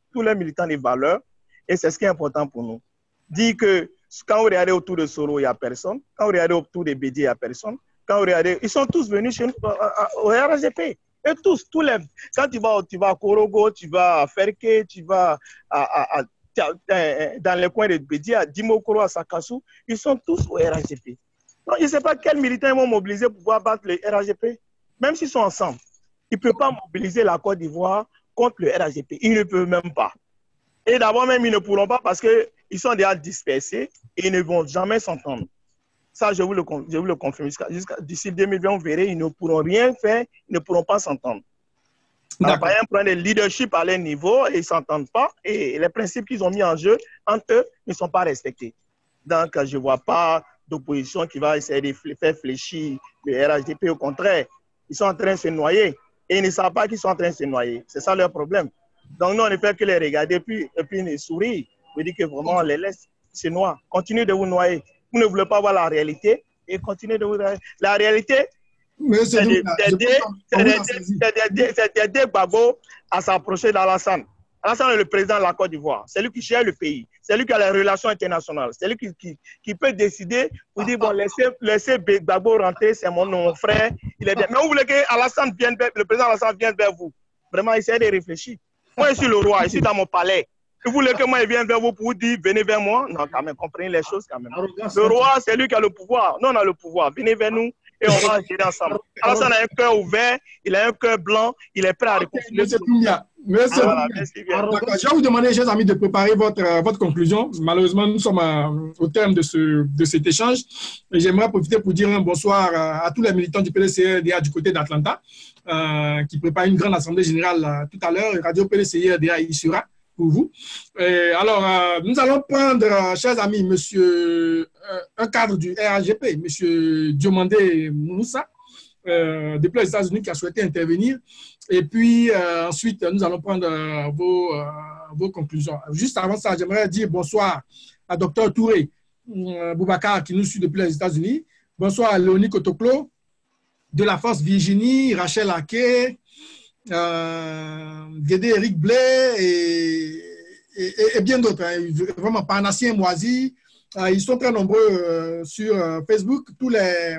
des valeurs. Et c'est ce qui est important pour nous. Dire que quand vous regardez autour de Soro, il n'y a personne. Quand vous regardez autour de Bédié, il n'y a personne. Quand vous regardez, ils sont tous venus chez nous, au RHDP. Et tous les... Quand tu vas à Korogo, tu vas à Ferke, tu vas dans les coins de Bédié, à Dimokoro, à Sakassou, ils sont tous au RHDP. Donc, je ne sais pas quels militants ils vont mobiliser pour pouvoir battre le RHDP. Même s'ils sont ensemble, ils ne peuvent pas mobiliser la Côte d'Ivoire contre le RHDP. Ils ne peuvent même pas. Et d'abord même, ils ne pourront pas parce qu'ils sont déjà dispersés et ils ne vont jamais s'entendre. Ça, je vous le confirme. D'ici 2020, vous verrez, ils ne pourront rien faire, ils ne pourront pas s'entendre. Il n'y a pas un problème de leadership à leur niveau et ils ne s'entendent pas. Et les principes qu'ils ont mis en jeu entre eux ne sont pas respectés. Donc, je ne vois pas d'opposition qui va essayer de faire fléchir le RHDP. Au contraire, ils sont en train de se noyer. Et ils ne savent pas qu'ils sont en train de se noyer. C'est ça leur problème. Donc, nous, on ne fait que les regarder et puis les sourire. Je dis que vraiment, on les laisse se noyer. Continuez de vous noyer. Vous ne voulez pas voir la réalité et continuez de vous noyer. La réalité, c'est d'aider Gbagbo à s'approcher d'Alassane. Alassane est le président de la Côte d'Ivoire. C'est lui qui gère le pays. C'est lui qui a les relations internationales. C'est lui qui peut décider pour dire, bon, laissez Gbagbo rentrer, c'est mon frère. Il est bien. Mais vous voulez que le président Alassane vienne vers vous. Vraiment, essayez de réfléchir. Moi, je suis le roi, je suis dans mon palais. Vous voulez que moi, je vienne vers vous pour vous dire, venez vers moi? Non, quand même, comprenez les choses quand même. Le roi, c'est lui qui a le pouvoir. Nous, on a le pouvoir. Venez vers nous et on va agir ensemble. Alassane a un cœur ouvert, il a un cœur blanc, il est prêt à réconcilier. Monsieur Doumbia, je vais vous demander, chers amis, de préparer votre conclusion. Malheureusement, nous sommes au terme de cet échange. J'aimerais profiter pour dire un bonsoir à tous les militants du PDCRDA du côté d'Atlanta, qui préparent une grande assemblée générale tout à l'heure. Radio PDCRDA y sera pour vous. Alors, nous allons prendre, chers amis, un cadre du RHDP, M. Diomandé Moussa, depuis les États-Unis, qui a souhaité intervenir. Et puis, ensuite, nous allons prendre vos conclusions. Juste avant ça, j'aimerais dire bonsoir à Dr Touré Boubacar, qui nous suit depuis les États-Unis. Bonsoir à Léonie Kotoklo, de la Force Virginie, Rachel Ake, Guédé Eric Blais et bien d'autres. Hein. Vraiment, Parnassien Moisi. Ils sont très nombreux sur Facebook. Tous les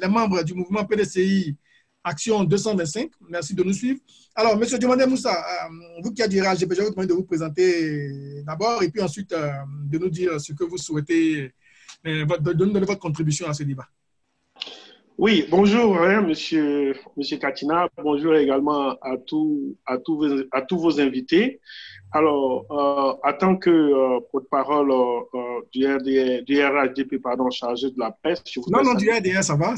membres du mouvement PDCI Action 225. Merci de nous suivre. Alors, M. Diomandé Moussa, vous qui êtes du RHGP, je vais vous demander de vous présenter d'abord et puis ensuite de nous dire ce que vous souhaitez, de nous donner votre contribution à ce débat. Oui, bonjour, monsieur Katina. Bonjour également à tous vos invités. Alors, en tant que porte-parole du RHDP, chargé de la presse, je voudrais... Non, du RDR, ça va.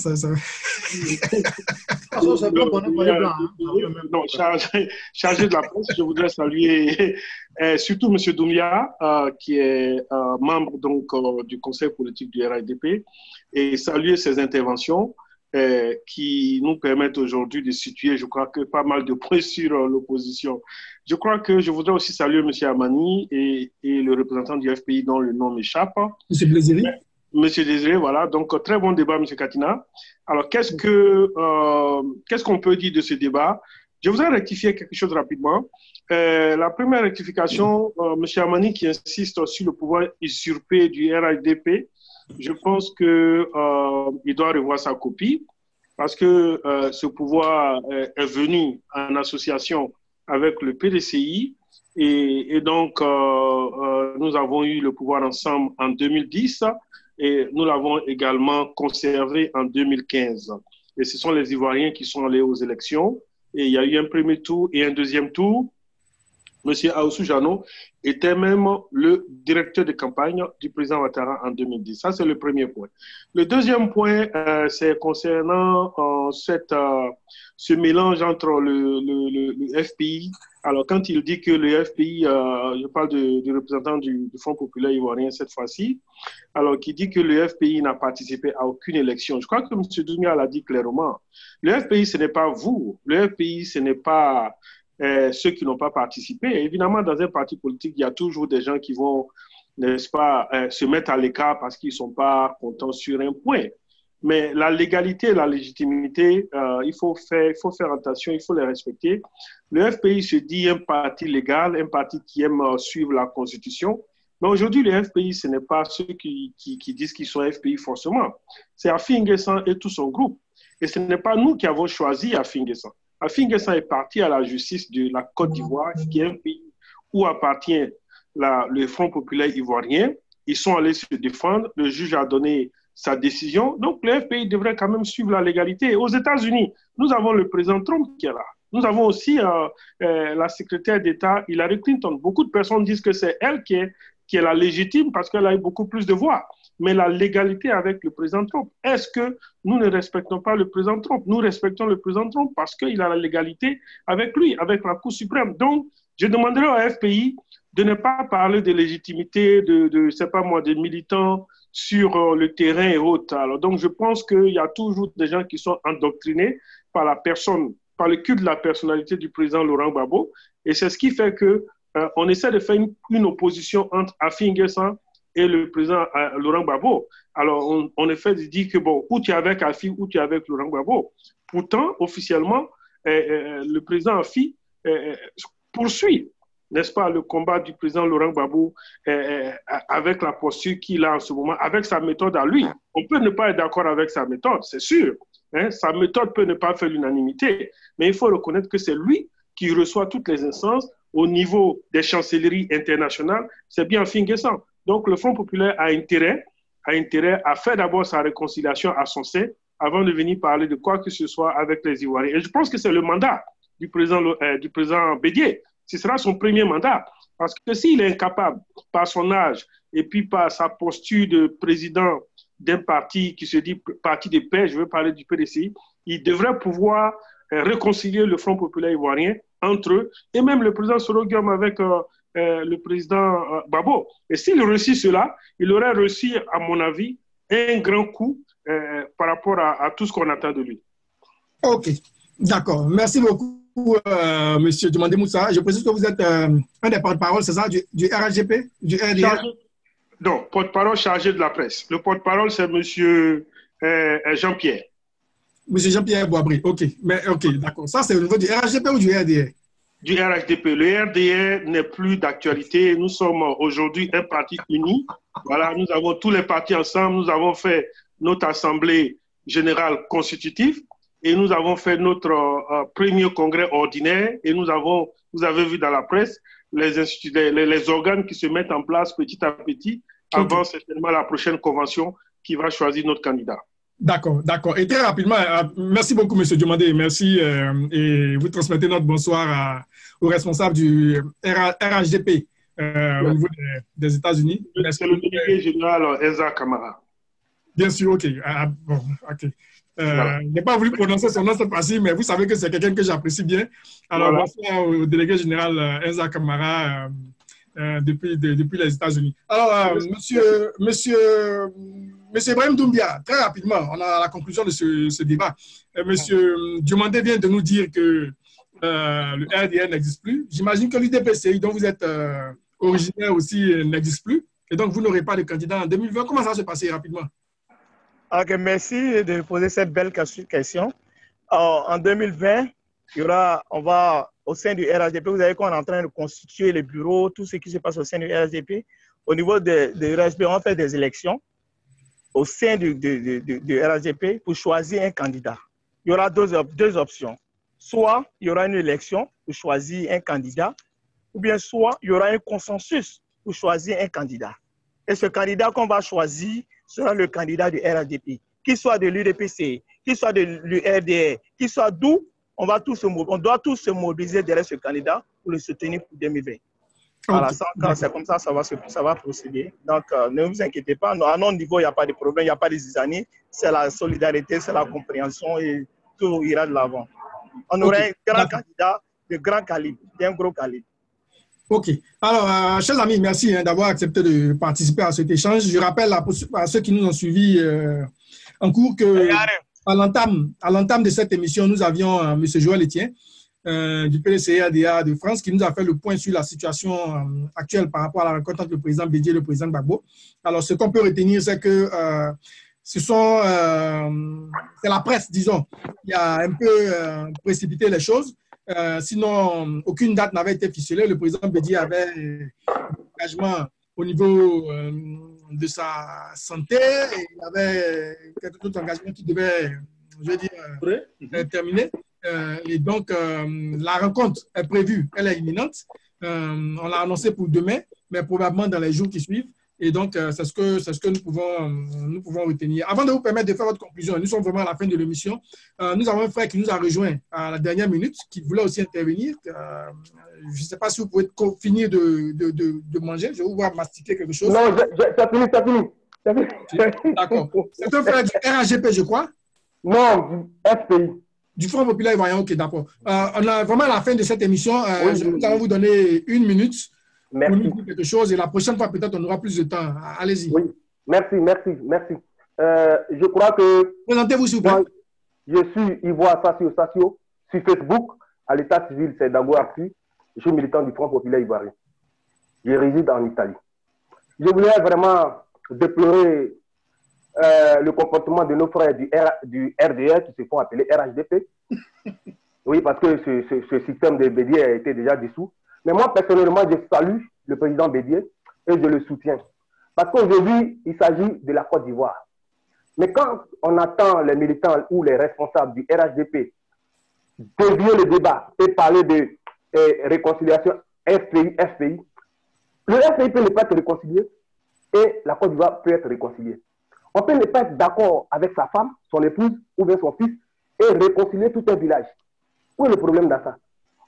Non, chargé de la presse, je voudrais saluer surtout monsieur Doumbia, qui est membre donc, du conseil politique du RHDP, et saluer ses interventions. Qui nous permettent aujourd'hui de situer, je crois, que pas mal de points sur l'opposition. Je crois que je voudrais aussi saluer M. Amani et le représentant du FPI dont le nom m'échappe. M. Désiré. M. Désiré, voilà. Donc, très bon débat, M. Katina. Alors, qu'est-ce qu'on peut dire de ce débat? Je voudrais rectifier quelque chose rapidement. La première rectification, M. Amani qui insiste sur le pouvoir usurpé du RHDP, je pense qu'il doit revoir sa copie parce que ce pouvoir est venu en association avec le PDCI et donc nous avons eu le pouvoir ensemble en 2010 et nous l'avons également conservé en 2015. Et ce sont les Ivoiriens qui sont allés aux élections et il y a eu un premier tour et un deuxième tour. M. Aoussou Jano était même le directeur de campagne du président Ouattara en 2010. Ça, c'est le premier point. Le deuxième point, c'est concernant ce mélange entre le FPI. Alors, quand il dit que le FPI, je parle du représentant du Front populaire ivoirien cette fois-ci, alors qui dit que le FPI n'a participé à aucune élection. Je crois que M. Doumia l'a dit clairement. Le FPI, ce n'est pas vous. Le FPI, ce n'est pas... ceux qui n'ont pas participé. Et évidemment, dans un parti politique, il y a toujours des gens qui vont, n'est-ce pas, se mettre à l'écart parce qu'ils ne sont pas contents sur un point. Mais la légalité et la légitimité, il faut faire attention, il faut les respecter. Le FPI se dit un parti légal, un parti qui aime suivre la Constitution. Mais aujourd'hui, le FPI, ce n'est pas ceux qui disent qu'ils sont FPI forcément. C'est Afi N'Guessan et tout son groupe. Et ce n'est pas nous qui avons choisi Afi N'Guessan. Afi N'Guessan est parti à la justice de la Côte d'Ivoire, qui est un pays où appartient le Front populaire ivoirien. Ils sont allés se défendre. Le juge a donné sa décision. Donc, le FPI devrait quand même suivre la légalité. Aux États-Unis, nous avons le président Trump qui est là. Nous avons aussi la secrétaire d'État Hillary Clinton. Beaucoup de personnes disent que c'est elle qui est la légitime parce qu'elle a eu beaucoup plus de voix. Mais la légalité avec le président Trump, est-ce que nous ne respectons pas le président Trump? Nous respectons le président Trump parce qu'il a la légalité avec lui, avec la Cour suprême. Donc, je demanderai au FPI de ne pas parler de légitimité, c'est pas moi, des militants sur le terrain et autres. Alors, donc, je pense qu'il y a toujours des gens qui sont endoctrinés par la personne, par le culte de la personnalité du président Laurent Gbagbo. Et c'est ce qui fait qu'on essaie de faire une opposition entre Afi N'Guessan et le président Laurent Gbagbo. Alors, en effet, il dit que, bon, ou tu es avec Afi, ou tu es avec Laurent Gbagbo. Pourtant, officiellement, le président Afi poursuit, n'est-ce pas, le combat du président Laurent Gbagbo avec la posture qu'il a en ce moment, avec sa méthode à lui. On peut ne pas être d'accord avec sa méthode, c'est sûr. Hein, sa méthode peut ne pas faire l'unanimité, mais il faut reconnaître que c'est lui qui reçoit toutes les instances au niveau des chancelleries internationales. C'est bien Afi N'Guessan. Donc, le Front populaire a intérêt à faire d'abord sa réconciliation à son sein avant de venir parler de quoi que ce soit avec les Ivoiriens. Et je pense que c'est le mandat du président Bédié. Ce sera son premier mandat. Parce que s'il est incapable, par son âge et puis par sa posture de président d'un parti qui se dit parti de paix, je veux parler du PDCI, il devrait pouvoir réconcilier le Front populaire ivoirien entre eux et même le président Soro-Guillaume avec le président Gbagbo. Et s'il réussit cela, il aurait reçu, à mon avis, un grand coup par rapport à tout ce qu'on attend de lui. OK, d'accord. Merci beaucoup, Monsieur Diomandé Moussa. Je précise que vous êtes un des porte-parole, c'est ça, du RHGP, du RDR? Non, porte-parole chargé de la presse. Le porte-parole, c'est Monsieur Jean-Pierre. Monsieur Jean-Pierre Boisbri, OK. Mais OK, d'accord. Ça, c'est au niveau du RHGP ou du RDR? Du RHDP. Le RDR n'est plus d'actualité. Nous sommes aujourd'hui un parti uni. Voilà, nous avons tous les partis ensemble. Nous avons fait notre assemblée générale constitutive. et nous avons fait notre premier congrès ordinaire et vous avez vu dans la presse les organes qui se mettent en place petit à petit avant certainement la prochaine convention qui va choisir notre candidat. D'accord, d'accord. Et très rapidement, merci beaucoup, M. Diomandé. Merci. Et vous transmettez notre bonsoir au responsable du RHDP au niveau des États-Unis. C'est le délégué général Enza Camara. Bien sûr, OK. Bon, OK. Je n'ai pas voulu prononcer son nom cette fois-ci, mais vous savez que c'est quelqu'un que j'apprécie bien. Alors, bonsoir au délégué général Enza Camara depuis les États-Unis. Alors, Monsieur Ibrahim Doumbia, très rapidement, on a la conclusion de ce débat. Monsieur Diomandé vient de nous dire que le RDR n'existe plus. J'imagine que l'UDPCI, dont vous êtes originaire aussi, n'existe plus. Et donc, vous n'aurez pas de candidat en 2020. Comment ça va se passer rapidement? Ok, merci de poser cette belle question. En 2020, on va, au sein du RHDP, vous savez qu'on est en train de constituer les bureaux, tout ce qui se passe au sein du RHDP. Au niveau de RHDP, on fait des élections au sein du RHDP pour choisir un candidat. Il y aura deux options. Soit il y aura une élection pour choisir un candidat, ou bien soit il y aura un consensus pour choisir un candidat. Et ce candidat qu'on va choisir sera le candidat du RHDP, qu'il soit de l'UDPC, qu'il soit de l'URDR, qu'il soit d'où, on doit tous se mobiliser derrière ce candidat pour le soutenir pour 2020. Voilà, quand c'est comme ça, ça va procéder. Donc, ne vous inquiétez pas. À notre niveau, il n'y a pas de problème, il n'y a pas de zizanie. C'est la solidarité, c'est la compréhension et tout ira de l'avant. On aura un grand candidat de grand calibre, d'un gros calibre. OK. Alors, chers amis, merci d'avoir accepté de participer à cet échange. Je rappelle à ceux qui nous ont suivis en cours qu'à l'entame de cette émission, nous avions M. Joël Etienne du PDCA de France qui nous a fait le point sur la situation actuelle par rapport à la rencontre entre le président Bédié et le président Gbagbo. Alors, ce qu'on peut retenir, c'est que c'est la presse, disons, qui a un peu précipité les choses. Sinon, aucune date n'avait été ficelée. Le président Bédié avait un engagement au niveau de sa santé et il avait quelques autres engagements qui devaient, je veux dire, terminer. Et donc, la rencontre est prévue, elle est imminente. On l'a annoncé pour demain, mais probablement dans les jours qui suivent. Et donc, c'est ce que nous pouvons retenir. Avant de vous permettre de faire votre conclusion, nous sommes vraiment à la fin de l'émission. Nous avons un frère qui nous a rejoint à la dernière minute, qui voulait aussi intervenir. Je ne sais pas si vous pouvez finir de manger. Je vais vous voir mastiquer quelque chose. Non, ça finit. D'accord. C'est un frère du RHGP, je crois. Non, du FPI. Du Front populaire ivoirien, ok, d'accord. On a vraiment à la fin de cette émission. Nous allons vous donner 1 minute. Merci. Pour nous dire quelque chose et la prochaine fois, peut-être, on aura plus de temps. Allez-y. Oui, merci. Je crois que... Présentez-vous, s'il vous plaît. Je suis Ivoire Sassio. Sur Facebook, à l'état civil, c'est Dago Artu. Je suis militant du Front populaire ivoirien. Je réside en Italie. Je voulais vraiment déplorer le comportement de nos frères du RDR qui se font appeler RHDP. Oui, parce que ce système de Bédié a été déjà dissous. Mais moi, personnellement, je salue le président Bédié et je le soutiens. Parce qu'aujourd'hui, il s'agit de la Côte d'Ivoire. Mais quand on attend les militants ou les responsables du RHDP dévier le débat et parler de réconciliation FPI, le FPI peut ne pas être réconcilié et la Côte d'Ivoire peut être réconciliée. On peut ne pas être d'accord avec sa femme, son épouse ou bien son fils et réconcilier tout un village. Où est le problème dans ça?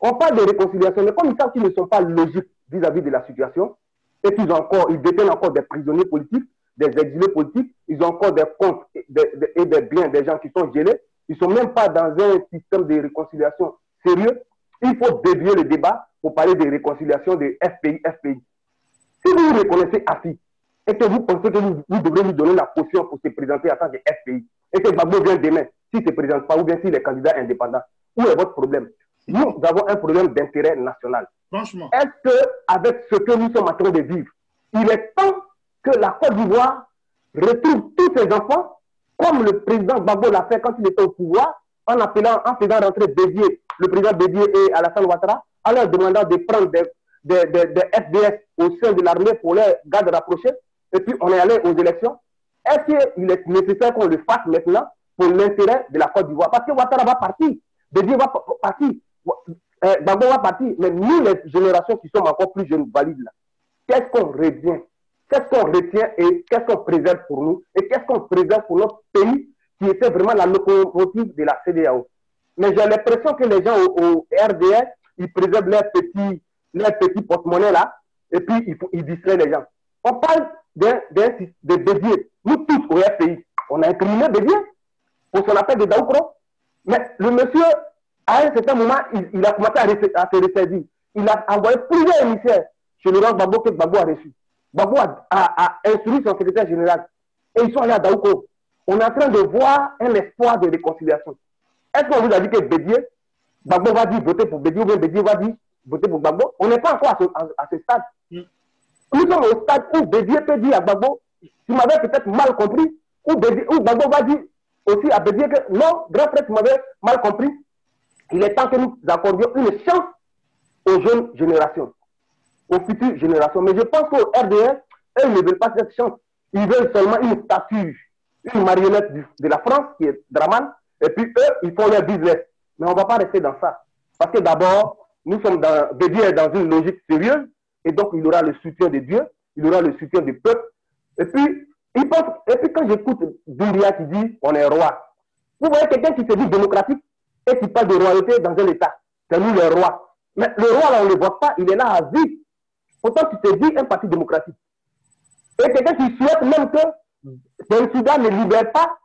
On parle de réconciliation, mais comme ils savent qu'ils ne sont pas logiques vis-à-vis de la situation, et qu'ils détiennent encore des prisonniers politiques, des exilés politiques, ils ont encore des comptes et des biens des gens qui sont gelés, ils ne sont même pas dans un système de réconciliation sérieux. Il faut dévier le débat pour parler de réconciliation de FPI. Si vous reconnaissez AFI et que vous pensez que vous devrez lui donner la caution pour se présenter en tant que FPI, et que Gbagbo vient demain, s'il ne se présente pas, ou bien s'il est candidat indépendant, où est votre problème? Nous avons un problème d'intérêt national. Franchement. Est-ce qu'avec ce que nous sommes en train de vivre, il est temps que la Côte d'Ivoire retrouve tous ses enfants, comme le président Gbagbo l'a fait quand il était au pouvoir, en faisant rentrer Bédié, le président Bédié et Alassane Ouattara, en leur demandant de prendre des FDS au sein de l'armée pour les gardes rapprochés, et puis on est allé aux élections. Est-ce qu'il est nécessaire qu'on le fasse maintenant pour l'intérêt de la Côte d'Ivoire. Parce que Ouattara va partir, Bédié va partir, Gbagbo va partir, mais nous, les générations qui sommes encore plus jeunes, valides là, qu'est-ce qu'on revient? Qu'est-ce qu'on retient et qu'est-ce qu'on préserve pour nous et qu'est-ce qu'on préserve pour notre pays qui était vraiment la locomotive de la CEDEAO. Mais j'ai l'impression que les gens au RDR, ils préservent leurs petits porte-monnaie là et puis ils distraient les gens. On parle de Bédié. Nous tous au RPI, on a incriminé Bédié pour son affaire de Daoukro. Mais le monsieur, à un certain moment, il a commencé à se ressaisir. Il a envoyé plusieurs émissaires chez le rang Gbagbo que Gbagbo a reçu. Gbagbo a instruit son secrétaire général. Et ils sont allés à Daoukro. On est en train de voir un espoir de réconciliation. Est-ce qu'on vous a dit que Bédié, Gbagbo va dire voter pour Bédié ou bien Bédié va dire voter pour Gbagbo? On n'est pas encore à ce stade. Nous sommes au stade où Bédié peut dire à Gbagbo, tu m'avais peut-être mal compris, ou Gbagbo va dire aussi à Bédié que non, grand frère, tu m'avais mal compris. Il est temps que nous accordions une chance aux jeunes générations, aux futures générations. Mais je pense qu'au RDR, eux, ils ne veulent pas cette chance. Ils veulent seulement une statue, une marionnette de la France, qui est Draman, et puis eux, ils font leur business. Mais on ne va pas rester dans ça. Parce que d'abord, nous sommes Bédié est dans une logique sérieuse, et donc il aura le soutien de Dieu, il aura le soutien du peuple. Et puis, quand j'écoute Doumbia qui dit on est roi, vous voyez quelqu'un qui se dit démocratique et qui parle de royauté dans un État. C'est nous les rois. Mais le roi, là, on ne le voit pas, il est là à vie. Pourtant, tu te dis un parti démocratique. Et quelqu'un qui souhaite même que le Soudan ne libère pas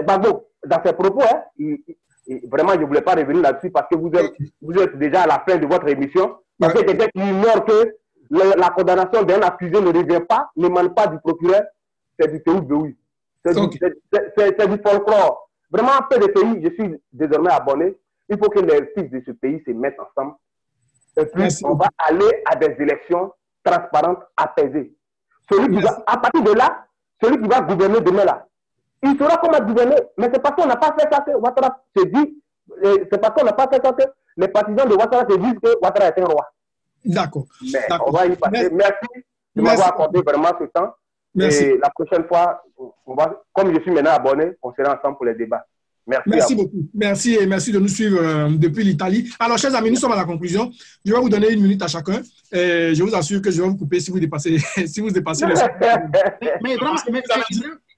Gbagbo. Dans ses propos, hein, vraiment, je ne voulais pas revenir là-dessus parce que vous êtes déjà à la fin de votre émission. Parce que quelqu'un qui ignore que la condamnation d'un accusé ne revient pas, ne demande pas du procureur, c'est du théoubéoui. C'est du folklore. Vraiment, en peu de pays, je suis désormais abonné. Il faut que les fils de ce pays se mettent ensemble. Et puis, on va aller à des élections transparentes, apaisées. À partir de là, celui qui va gouverner demain là, il saura comment gouverner. Mais c'est parce qu'on n'a pas fait ça que Ouattara se dit, c'est parce qu'on n'a pas fait ça que les partisans de Ouattara se disent que Ouattara est un roi. D'accord. Mais on va y passer. Merci de m'avoir accordé vraiment ce temps. Merci. Et la prochaine fois, comme je suis maintenant abonné, on sera ensemble pour les débats. Merci beaucoup. Merci et merci de nous suivre depuis l'Italie. Alors, chers amis, nous sommes à la conclusion. Je vais vous donner 1 minute à chacun. Et je vous assure que je vais vous couper si vous dépassez,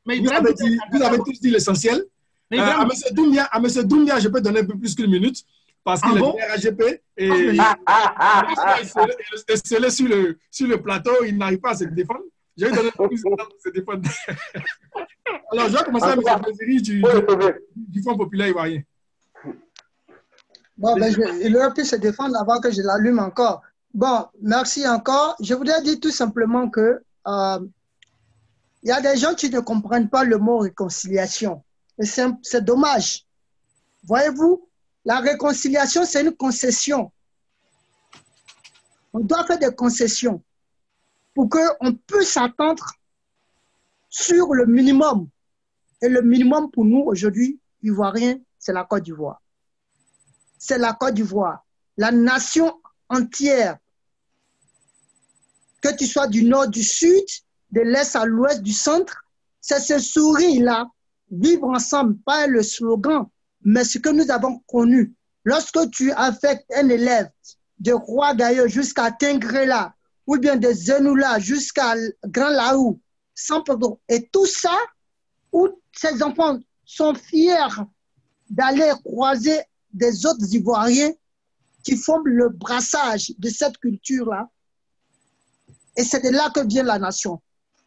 Mais vous avez tous dit l'essentiel. À M. Doumbia, je peux donner un peu plus qu'1 minute parce qu'il est RAGP et sur le plateau, il n'arrive pas à se défendre. Je vais donner plus de temps pour se défendre. Alors, je vais commencer avec M. Béziri du Front populaire ivoirien. Bon, il aurait pu se défendre avant que je l'allume encore. Bon, merci encore. Je voudrais dire tout simplement que il y a des gens qui ne comprennent pas le mot réconciliation. Et c'est dommage. Voyez-vous, la réconciliation, c'est une concession. On doit faire des concessions pour qu'on puisse s'attendre sur le minimum. Et le minimum pour nous, aujourd'hui, Ivoiriens, c'est la Côte d'Ivoire. C'est la Côte d'Ivoire. La nation entière, que tu sois du nord, du sud, de l'est à l'ouest, du centre, c'est ce sourire-là, vivre ensemble, pas le slogan, mais ce que nous avons connu. Lorsque tu affectes un élève de Roi Gaillot jusqu'à Tingrela, ou bien de Zenoula jusqu'à Grand Laou, sans pardon, et tout ça, où ces enfants sont fiers d'aller croiser des autres Ivoiriens qui font le brassage de cette culture-là. Et c'est de là que vient la nation.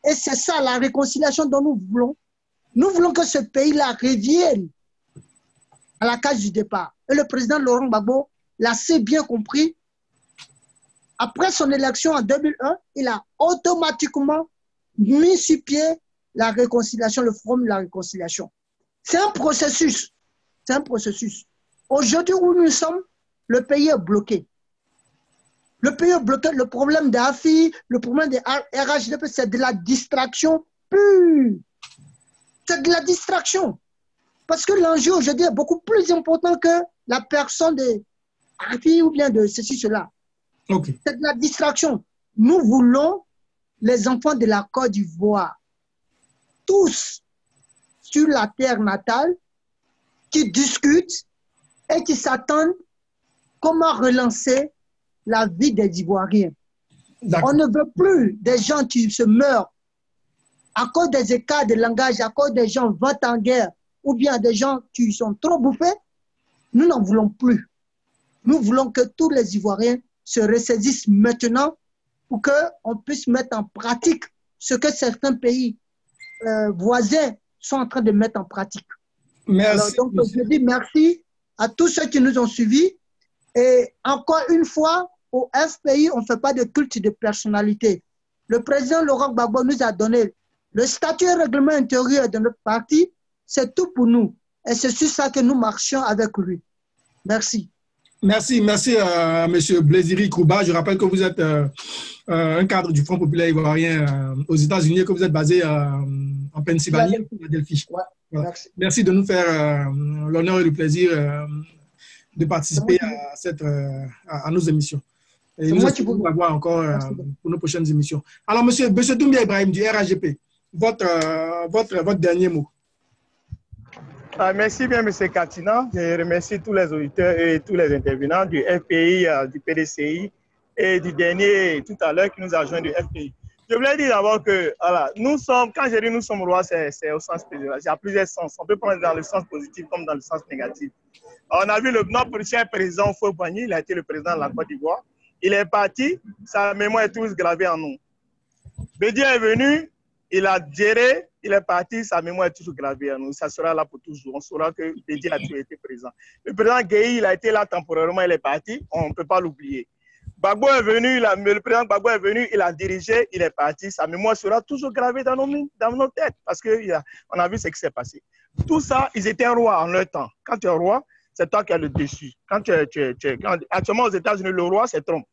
Et c'est ça la réconciliation dont nous voulons. Nous voulons que ce pays-là revienne à la case du départ. Et le président Laurent Gbagbo l'a assez bien compris. Après son élection en 2001, il a automatiquement mis sur pied la réconciliation, le forum de la réconciliation. C'est un processus. C'est un processus. Aujourd'hui où nous sommes, le pays est bloqué. Le pays est bloqué. Le problème d'AFI, le problème des RHDP, c'est de la distraction pure. C'est de la distraction. Parce que l'enjeu aujourd'hui est beaucoup plus important que la personne de AFI ou bien de ceci, cela. Okay. C'est de la distraction. Nous voulons les enfants de la Côte d'Ivoire, tous sur la terre natale, qui discutent et qui s'attendent comment relancer la vie des Ivoiriens. On ne veut plus des gens qui se meurent à cause des écarts de langage, à cause des gens vont en guerre, ou bien des gens qui sont trop bouffés. Nous n'en voulons plus. Nous voulons que tous les Ivoiriens se ressaisissent maintenant pour qu'on puisse mettre en pratique ce que certains pays voisins sont en train de mettre en pratique. Merci. Alors, donc, je dis merci à tous ceux qui nous ont suivis. Et encore une fois, au FPI, on ne fait pas de culte de personnalité. Le président Laurent Gbagbo nous a donné le statut et règlement intérieur de notre parti. C'est tout pour nous. Et c'est sur ça que nous marchions avec lui. Merci. Merci, merci à M. Blaisiri Kouba. Je rappelle que vous êtes un cadre du Front populaire ivoirien aux États-Unis et que vous êtes basé en Pennsylvanie, à Philadelphie. Ouais, voilà. merci. Merci de nous faire l'honneur et le plaisir de participer à nos émissions. Et nous allons vous avoir encore pour nos prochaines émissions. Alors, M. Doumbia Ibrahim du RAGP, votre dernier mot. Merci bien, M. Katina. Je remercie tous les auditeurs et tous les intervenants du FPI, du PDCI et du dernier tout à l'heure qui nous a joint du FPI. Je voulais dire d'abord que, voilà, nous sommes, quand je dis nous sommes rois, c'est au sens positif. Il y a plusieurs sens. On peut prendre dans le sens positif comme dans le sens négatif. On a vu notre prochain président, Fouet-Boigny, il a été le président de la Côte d'Ivoire. Il est parti, sa mémoire est tous gravée en nous. Bédia est venu, il a géré, il est parti, sa mémoire est toujours gravée en nous. Ça sera là pour toujours. On saura que Bédia a toujours été présent. Le président Gueye, il a été là temporairement, il est parti, on ne peut pas l'oublier. Gbagbo est venu, le président Gbagbo est venu, il a dirigé, il est parti. Sa mémoire sera toujours gravée dans nos têtes parce qu'on a vu ce qui s'est passé. Tout ça, ils étaient rois en leur temps. Quand tu es roi, c'est toi qui as le dessus. Actuellement, aux États-Unis, le roi, c'est Trump.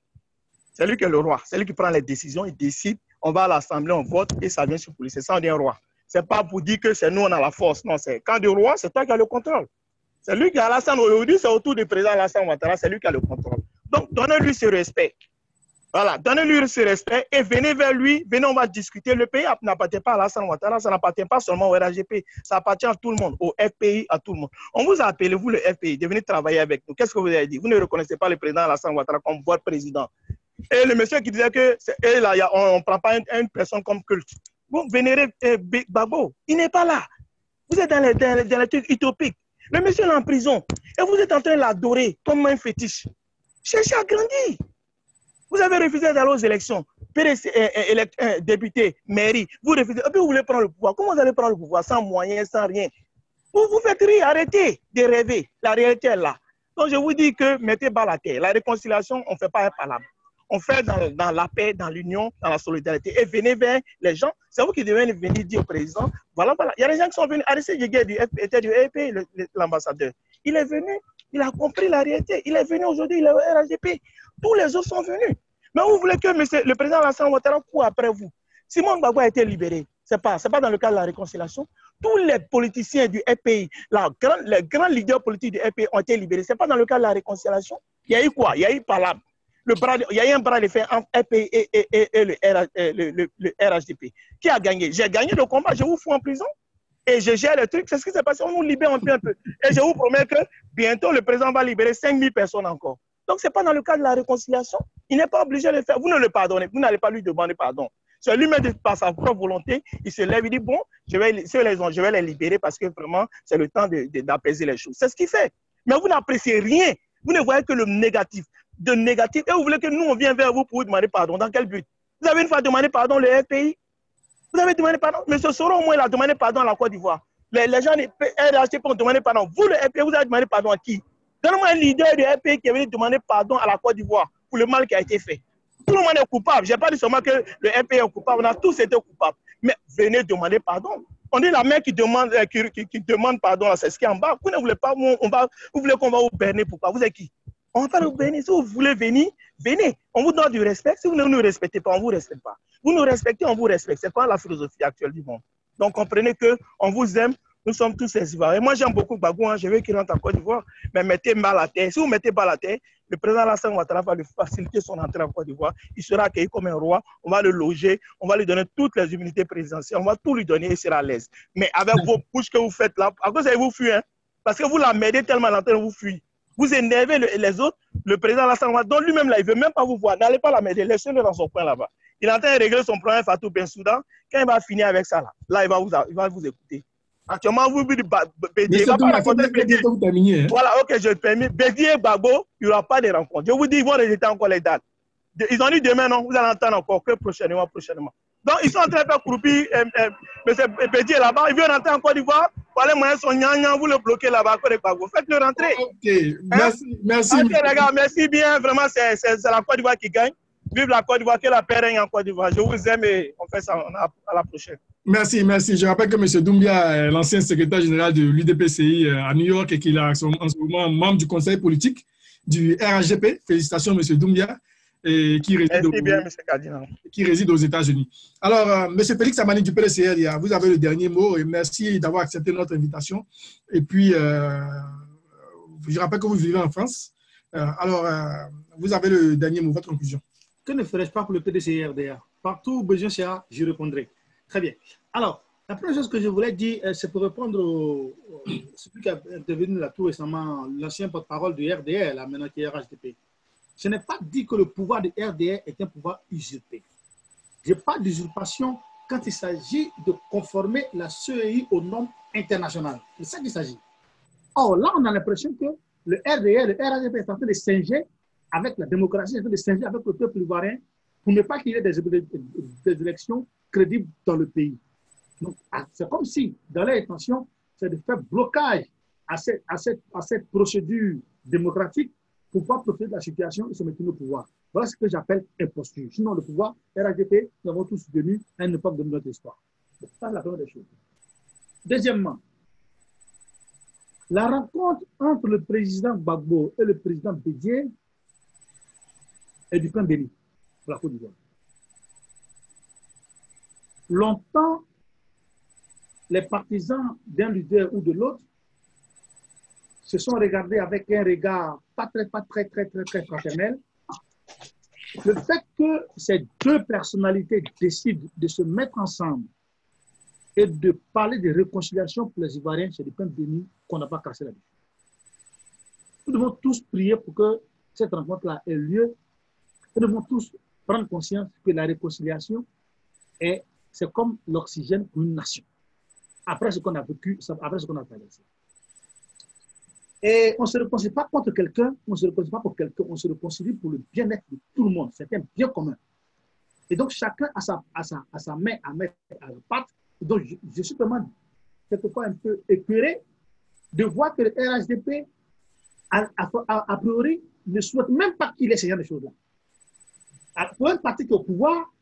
C'est lui qui est le roi. C'est lui qui prend les décisions, il décide. On va à l'Assemblée, on vote et ça vient sur police. C'est ça, on dit un roi. Ce n'est pas pour dire que c'est nous, on a la force. Non, quand du roi, c'est toi qui as le contrôle. C'est lui qui a Alassane. Aujourd'hui, c'est autour du président Alassane Ouattara, c'est lui qui a le contrôle. Donc, donnez-lui ce respect. Voilà, donnez-lui ce respect et venez vers lui. Venez, on va discuter. Le pays n'appartient pas à Alassane Ouattara, ça n'appartient pas seulement au RAGP. Ça appartient à tout le monde, au FPI, à tout le monde. On vous a appelé, vous, le FPI, de venir travailler avec nous. Qu'est-ce que vous avez dit? Vous ne reconnaissez pas le président Alassane Ouattara comme votre président. Et le monsieur qui disait que on ne prend pas une personne comme culte. Vous vénérez Gbagbo, il n'est pas là. Vous êtes dans les trucs utopiques. Le monsieur est en prison et vous êtes en train de l'adorer comme un fétiche. Cherchez à grandir. Vous avez refusé d'aller aux élections. Député, mairie, vous refusez. Et puis vous voulez prendre le pouvoir. Comment vous allez prendre le pouvoir sans moyens, sans rien? Vous vous faites rire, arrêtez de rêver. La réalité est là. Donc je vous dis que mettez bas la terre. La réconciliation, on ne fait pas un palabre. On fait dans la paix, dans l'union, dans la solidarité. Et venez vers les gens. C'est vous qui devez venir dire au président, voilà, voilà. Il y a des gens qui sont venus. Arrêtez était du EP, l'ambassadeur. Il est venu, il a compris la réalité. Il est venu aujourd'hui, il est au RAGP. Tous les autres sont venus. Mais vous voulez que le président Alassane Ouattara court après vous. Simon Gbagbo a été libéré. Ce n'est pas dans le cadre de la réconciliation. Tous les politiciens du FPI, les grands leaders politiques du FPI ont été libérés. Ce n'est pas dans le cadre de la réconciliation. Il y a eu quoi? Il y a eu palabre. Il y a eu un bras de fer entre FPI et le RHDP. Qui a gagné? J'ai gagné le combat, je vous fous en prison et je gère le truc. C'est ce qui s'est passé, on nous libère un peu. Et je vous promets que bientôt le président va libérer 5000 personnes encore. Donc ce n'est pas dans le cadre de la réconciliation. Il n'est pas obligé de le faire. Vous ne le pardonnez, vous n'allez pas lui demander pardon. C'est lui-même par sa propre volonté, il se lève, il dit bon, je vais les libérer parce que vraiment c'est le temps d'apaiser les choses. C'est ce qu'il fait. Mais vous n'appréciez rien. Vous ne voyez que le négatif. De négatif, et vous voulez que nous, on vienne vers vous pour vous demander pardon. Dans quel but? Vous avez une fois demandé pardon le FPI? Vous avez demandé pardon? M. Soro, au moins, il a demandé pardon à la Côte d'Ivoire. Les gens du RHDP ont demandé pardon. Vous, le FPI, vous avez demandé pardon à qui? Donnez-moi un leader du FPI qui est venu demander pardon à la Côte d'Ivoire pour le mal qui a été fait. Tout le monde est coupable. Je n'ai pas dit seulement que le FPI est coupable. On a tous été coupables. Mais venez demander pardon. On dit la main qui demande pardon, c'est ce qui est en bas. Vous ne voulez pas, vous voulez qu'on va vous berner. Pourquoi? Vous êtes qui? On va pas vous bénir. Si vous voulez venir, venez. On vous donne du respect. Si vous ne nous respectez pas, on ne vous respecte pas. Vous nous respectez, on vous respecte. Ce n'est pas la philosophie actuelle du monde. Donc comprenez qu'on vous aime, Nous sommes tous ces Ivoiriens. Moi, j'aime beaucoup Gbagbo, hein. Je veux qu'il rentre en Côte d'Ivoire, mais mettez mal à terre. Si vous mettez pas à la terre, le président Alassane Ouattara va lui faciliter son entrée en Côte d'Ivoire. Il sera accueilli comme un roi. On va le loger. On va lui donner toutes les immunités présidentielles. On va tout lui donner et il sera à l'aise. Mais avec vos bouches que vous faites là, à cause de vous fuir, hein, parce que vous la m'aidez tellement à l'entrée, vous fuyez. Vous énervez les autres. Le président Alassane Ouattara, donc lui-même là, il ne veut même pas vous voir. N'allez pas la m'aider. Laissez-le dans son coin là-bas. Il est en train de régler son problème Fatou Bensouda. Quand il va finir avec ça, là il va vous écouter. Actuellement, vous dites Bédié. Voilà, ok, je permets. Bédié et Gbagbo, il n'y aura pas de rencontre. Je vous dis, ils vont rejeter encore les dates. Ils ont dit demain, non, vous allez entendre encore que prochainement. Donc, ils sont en train de faire croupir. M. Bédié là-bas, il veut rentrer en Côte d'Ivoire. Voilà, moi, son gnan, vous le bloquez là-bas, Gbagbo. Faites-le rentrer. Ok, merci. Ok, les gars, merci bien. Vraiment, c'est la Côte d'Ivoire qui gagne. Vive la Côte d'Ivoire, que la paix règne en Côte d'Ivoire. Je vous aime et on fait ça à la prochaine. Merci. Je rappelle que M. Doumbia est l'ancien secrétaire général de l'UDPCI à New York et qu'il est en ce moment membre du conseil politique du RHDP. Félicitations, M. Doumbia, et qui réside aux États-Unis. Alors, M. Félix Samani du PDCR, vous avez le dernier mot et merci d'avoir accepté notre invitation. Et puis, je rappelle que vous vivez en France. Alors, vous avez le dernier mot, votre conclusion. Que ne ferais-je pas pour le PDCI-RDA? Partout où besoin sera, j'y répondrai. Très bien. Alors, la première chose que je voulais dire, c'est pour répondre à celui qui a intervenu là tout récemment, l'ancien porte-parole du RDR, là maintenant qui est RHDP. Je n'ai pas dit que le pouvoir du RDR est un pouvoir usurpé. Je parle d'usurpation quand il s'agit de conformer la CEI aux normes internationales. C'est ça qu'il s'agit. Or, là, on a l'impression que le RDR, le RHDP est en train de singer avec la démocratie, est en train de singer avec le peuple ivoirien pour ne pas qu'il y ait des élections crédibles dans le pays. Donc, c'est comme si, dans leur intention, c'est de faire blocage à cette procédure démocratique pour pouvoir profiter de la situation et se mettre au pouvoir. Voilà ce que j'appelle imposture. Sinon, le pouvoir, RHDP, nous avons tous tenu à une époque de notre histoire. Donc, ça, c'est la première des choses. Deuxièmement, la rencontre entre le président Gbagbo et le président Bédié est du pain béni pour la Côte d'Ivoire. Longtemps, les partisans d'un leader ou de l'autre se sont regardés avec un regard pas très fraternel. Le fait que ces deux personnalités décident de se mettre ensemble et de parler de réconciliation pour les Ivoiriens, c'est du pain béni qu'on n'a pas cassé la vie. Nous devons tous prier pour que cette rencontre-là ait lieu. Nous devons tous prendre conscience que la réconciliation c'est comme l'oxygène pour une nation. Après ce qu'on a vécu, après ce qu'on a traversé. Et on ne se réconcilie pas contre quelqu'un, on ne se réconcilie pas pour quelqu'un, on se réconcilie pour le bien-être de tout le monde. C'est un bien commun. Et donc, chacun a sa main à mettre à la pâte. Donc, je suis vraiment quelquefois un peu écœuré de voir que le RHDP, a priori, ne souhaite même pas qu'il ait ce genre de choses-là. Pour un parti qui est au pouvoir,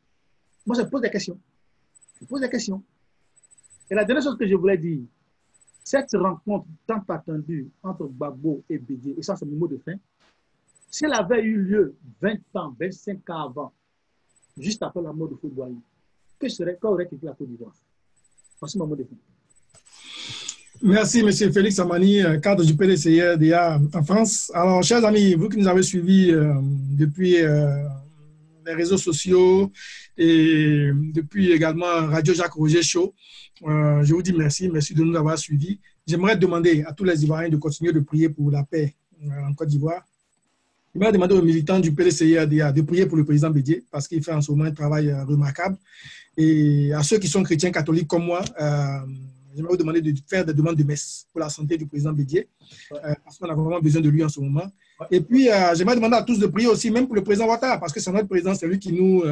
moi, je pose des questions. Et la dernière chose que je voulais dire, cette rencontre tant attendue entre Gbagbo et Bédié, et ça c'est mon mot de fin, si elle avait eu lieu 20 ans, 25 ans avant, juste après la mort de Fouad Boigny, qu'aurait été la Côte d'Ivoire? Voici mon mot de fin. Merci, M. Félix Samani, cadre du PDCI-RDA en France. Alors, chers amis, vous qui nous avez suivis depuis les réseaux sociaux et depuis également Radio Jacques Roger Show, je vous dis merci de nous avoir suivis. J'aimerais demander à tous les Ivoiriens de continuer de prier pour la paix en Côte d'Ivoire. J'aimerais demander aux militants du PDCI-RDA de prier pour le président Bédié parce qu'il fait en ce moment un travail remarquable. Et à ceux qui sont chrétiens catholiques comme moi, j'aimerais vous demander de faire des demandes de messe pour la santé du président Bédié, parce qu'on a vraiment besoin de lui en ce moment. Et puis, j'aimerais demander à tous de prier aussi, même pour le président Ouattara, parce que c'est notre président, c'est lui qui nous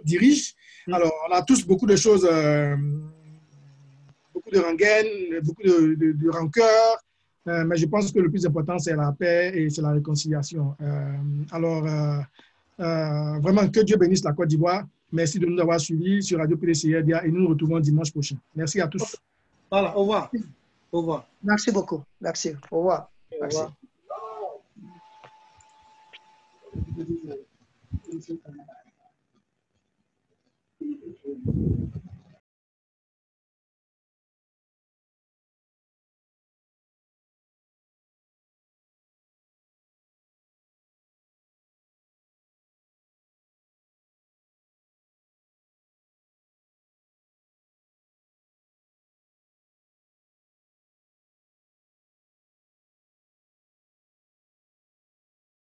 dirige. Alors, on a tous beaucoup de choses, beaucoup de rengaine, beaucoup de rancœur, mais je pense que le plus important, c'est la paix et c'est la réconciliation. Vraiment, que Dieu bénisse la Côte d'Ivoire. Merci de nous avoir suivis sur Radio PDCI-RDA et nous nous retrouvons dimanche prochain. Merci à tous. Voilà, au revoir. Au revoir. Merci beaucoup. Merci. Au revoir. Merci. Au revoir.